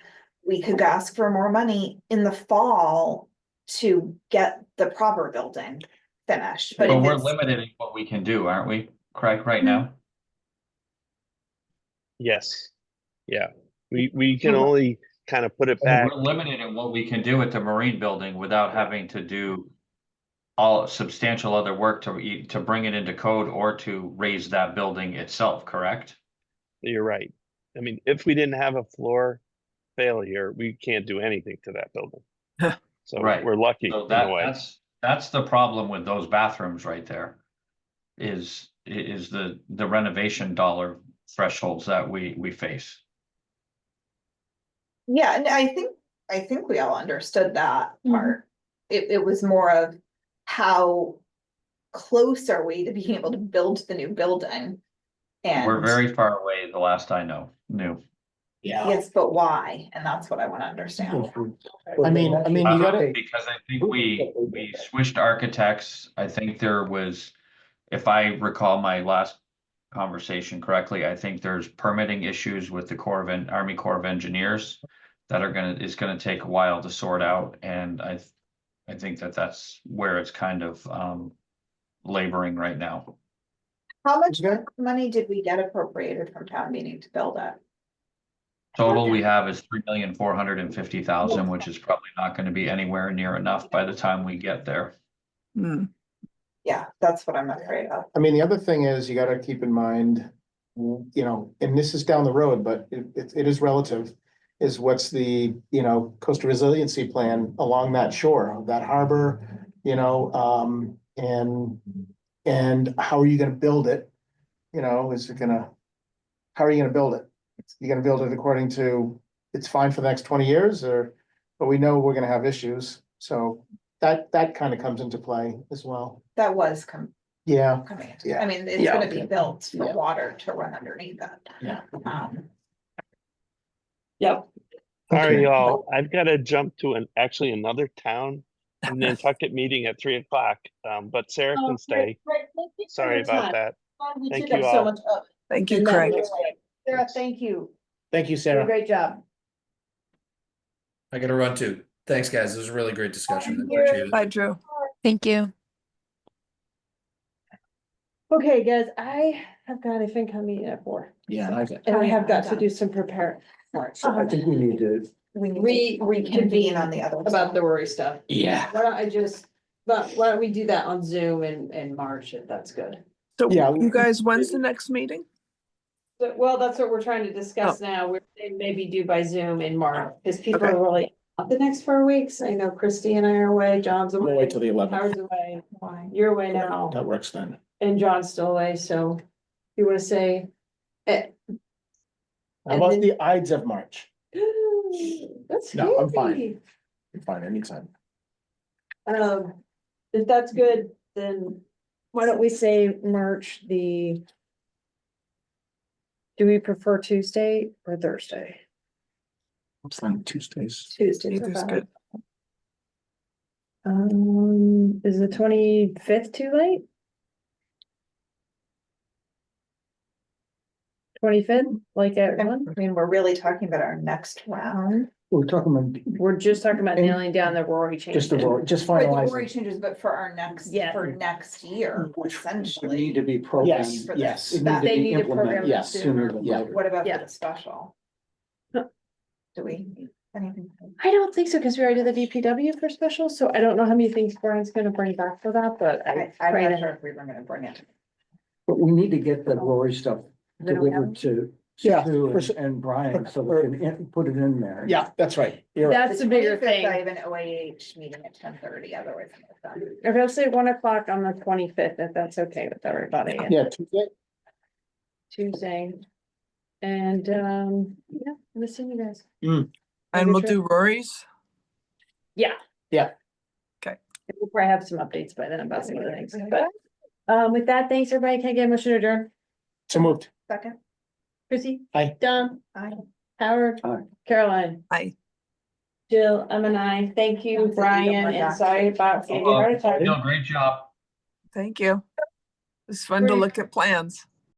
Speaker 3: we could ask for more money in the fall to get the proper building finished? But
Speaker 11: but
Speaker 3: if
Speaker 11: we're
Speaker 3: it's,
Speaker 11: limited in what we can do, aren't we, Craig, right now?
Speaker 7: Yes. Yeah. We can only kind of put it back.
Speaker 11: We're limited in what we can do at the Marine building without having to do all substantial other work to bring it into code or to raise that building itself, correct?
Speaker 7: You're right. I mean, if we didn't have a floor failure, we can't do anything to that building. So
Speaker 11: Right.
Speaker 7: we're lucky
Speaker 11: So
Speaker 7: in a way.
Speaker 11: that's the problem with those bathrooms right there. Is the renovation dollar thresholds that we face.
Speaker 3: yeah, and I think we all understood that part. It was more of how close are we to being able to build the new building?
Speaker 11: We're
Speaker 3: And
Speaker 11: very far away, the last I knew.
Speaker 3: yes, but why? And that's what I wanna understand.
Speaker 2: I mean, you gotta,
Speaker 11: Because I think we switched architects. I think there was, if I recall my last conversation correctly, I think there's permitting issues with the Army Corps of Engineers that is gonna take a while to sort out, and I think that's where it's kind of laboring right now.
Speaker 3: How much
Speaker 2: Okay.
Speaker 3: money did we get appropriated from town meeting to build it?
Speaker 11: Total we have is $3,450,000, which is probably not gonna be anywhere near enough by the time we get there.
Speaker 10: Hmm.
Speaker 3: Yeah, that's what I'm afraid of.
Speaker 2: I mean, the other thing is you gotta keep in mind, you know, and this is down the road, but it is relative. Is what's the, you know, coastal resiliency plan along that shore, that harbor, you know, and how are you gonna build it? You know, how are you gonna build it? You gonna build it according to, it's fine for the next 20 years, or, but we know we're gonna have issues, so that kind of comes into play as well.
Speaker 3: That was
Speaker 2: Yeah,
Speaker 3: coming into,
Speaker 2: Yeah.
Speaker 3: I mean, it's
Speaker 2: Yeah,
Speaker 3: gonna be
Speaker 2: okay.
Speaker 3: built for
Speaker 2: Yeah.
Speaker 3: water to run underneath it.
Speaker 2: Yeah.
Speaker 9: Yep.
Speaker 7: Sorry,
Speaker 2: Okay.
Speaker 7: y'all. I've got to jump to actually another town and Nantucket meeting at 3:00. But Sarah can stay. Sorry about that. Thank you all.
Speaker 10: Thank you, Craig.
Speaker 3: Sarah, thank you.
Speaker 2: Thank you,
Speaker 3: Did a
Speaker 2: Sarah.
Speaker 3: great job.
Speaker 5: I gotta run too. Thanks, guys. It was a really great discussion. I
Speaker 3: Thank you.
Speaker 5: appreciate it.
Speaker 10: Bye, Drew.
Speaker 8: Thank you.
Speaker 9: Okay, guys, I have got a FinCom meeting at 4,
Speaker 2: Yeah, and
Speaker 9: and
Speaker 3: Oh,
Speaker 9: I
Speaker 3: yeah,
Speaker 9: have got to
Speaker 3: done.
Speaker 9: do some prepare.
Speaker 6: So I think we need to,
Speaker 3: We need to reconvene on the other.
Speaker 1: About
Speaker 3: stuff.
Speaker 1: the Rory stuff.
Speaker 2: Yeah.
Speaker 9: Why don't I just, but why don't we do that on Zoom in March, if that's good?
Speaker 10: So
Speaker 2: Yeah.
Speaker 10: you guys, when's the next meeting?
Speaker 9: But, well, that's what we're trying to discuss now. We're saying maybe do by Zoom in March, because people are really, not the next 4 weeks. I know Christy and I are away, John's
Speaker 2: We'll
Speaker 9: away,
Speaker 2: wait till the 11th.
Speaker 9: Howard's away, you're away now,
Speaker 2: That works then.
Speaker 9: and John's still away, so you wanna say?
Speaker 2: How about the Ides of March?
Speaker 9: That's
Speaker 2: No, I'm fine.
Speaker 9: scary.
Speaker 2: You're fine anytime.
Speaker 9: If that's good, then why don't we say March the? Do we prefer Tuesday or Thursday?
Speaker 2: I'm fine Tuesdays.
Speaker 9: Tuesdays are
Speaker 10: Either's
Speaker 9: fine.
Speaker 10: good.
Speaker 9: Is the 25th too late? 25th, like at
Speaker 3: I
Speaker 9: 1?
Speaker 3: mean, we're really talking about our next round.
Speaker 6: we're talking about
Speaker 9: We're just talking about nailing down the Rory change.
Speaker 2: Just just
Speaker 3: Right, the
Speaker 2: finalize.
Speaker 3: Rory changes, but for our next,
Speaker 9: Yeah.
Speaker 3: for next year,
Speaker 6: which would need
Speaker 3: essentially.
Speaker 6: to be programmed.
Speaker 2: Yes,
Speaker 3: for
Speaker 2: yes.
Speaker 6: It
Speaker 3: That-
Speaker 6: need
Speaker 9: They
Speaker 6: to
Speaker 9: need
Speaker 6: be
Speaker 9: to program
Speaker 6: implemented
Speaker 2: it
Speaker 6: sooner than
Speaker 2: Yeah.
Speaker 6: later.
Speaker 3: What about
Speaker 9: Yeah.
Speaker 3: for the special?
Speaker 9: Huh.
Speaker 3: Do we, anything?
Speaker 9: I don't think so, because we already did the DPW for special, so I don't know how many things Brian's gonna bring back for that, but
Speaker 3: I'm
Speaker 9: Right.
Speaker 3: not sure if we were gonna bring it.
Speaker 6: But we need to get the Rory stuff
Speaker 9: They don't have
Speaker 6: delivered to
Speaker 2: Yeah,
Speaker 6: Sue
Speaker 2: for sure.
Speaker 6: and Brian, so we can put it in there.
Speaker 2: Yeah, that's right. You're right.
Speaker 9: that's the bigger
Speaker 3: 25th, I
Speaker 9: thing.
Speaker 3: have an OAH meeting at 10:30, otherwise I'm done.
Speaker 9: If I'll say 1 o'clock on the 25th, if that's okay with everybody, and
Speaker 2: Yeah, Tuesday.
Speaker 9: Tuesday. And, yeah, listen, you guys.
Speaker 10: And
Speaker 9: Good
Speaker 10: we'll
Speaker 9: trip.
Speaker 10: do Rory's?
Speaker 9: Yeah.
Speaker 2: Yeah.
Speaker 10: Okay.
Speaker 9: We'll probably have some updates by then about some of the things, but, with that, thanks, everybody. Can I get a motion to adjourn?
Speaker 2: So moved.
Speaker 3: Second,
Speaker 9: Chrissy?
Speaker 2: Aye.
Speaker 9: Don?
Speaker 3: I.
Speaker 9: Howard?
Speaker 6: Aye.
Speaker 9: Caroline?
Speaker 10: Aye.
Speaker 9: Jill, and I, thank you, Brian, and sorry about giving you a heart attack.
Speaker 11: No, great job.
Speaker 10: Thank you. It's fun to
Speaker 9: Great.
Speaker 10: look at plans.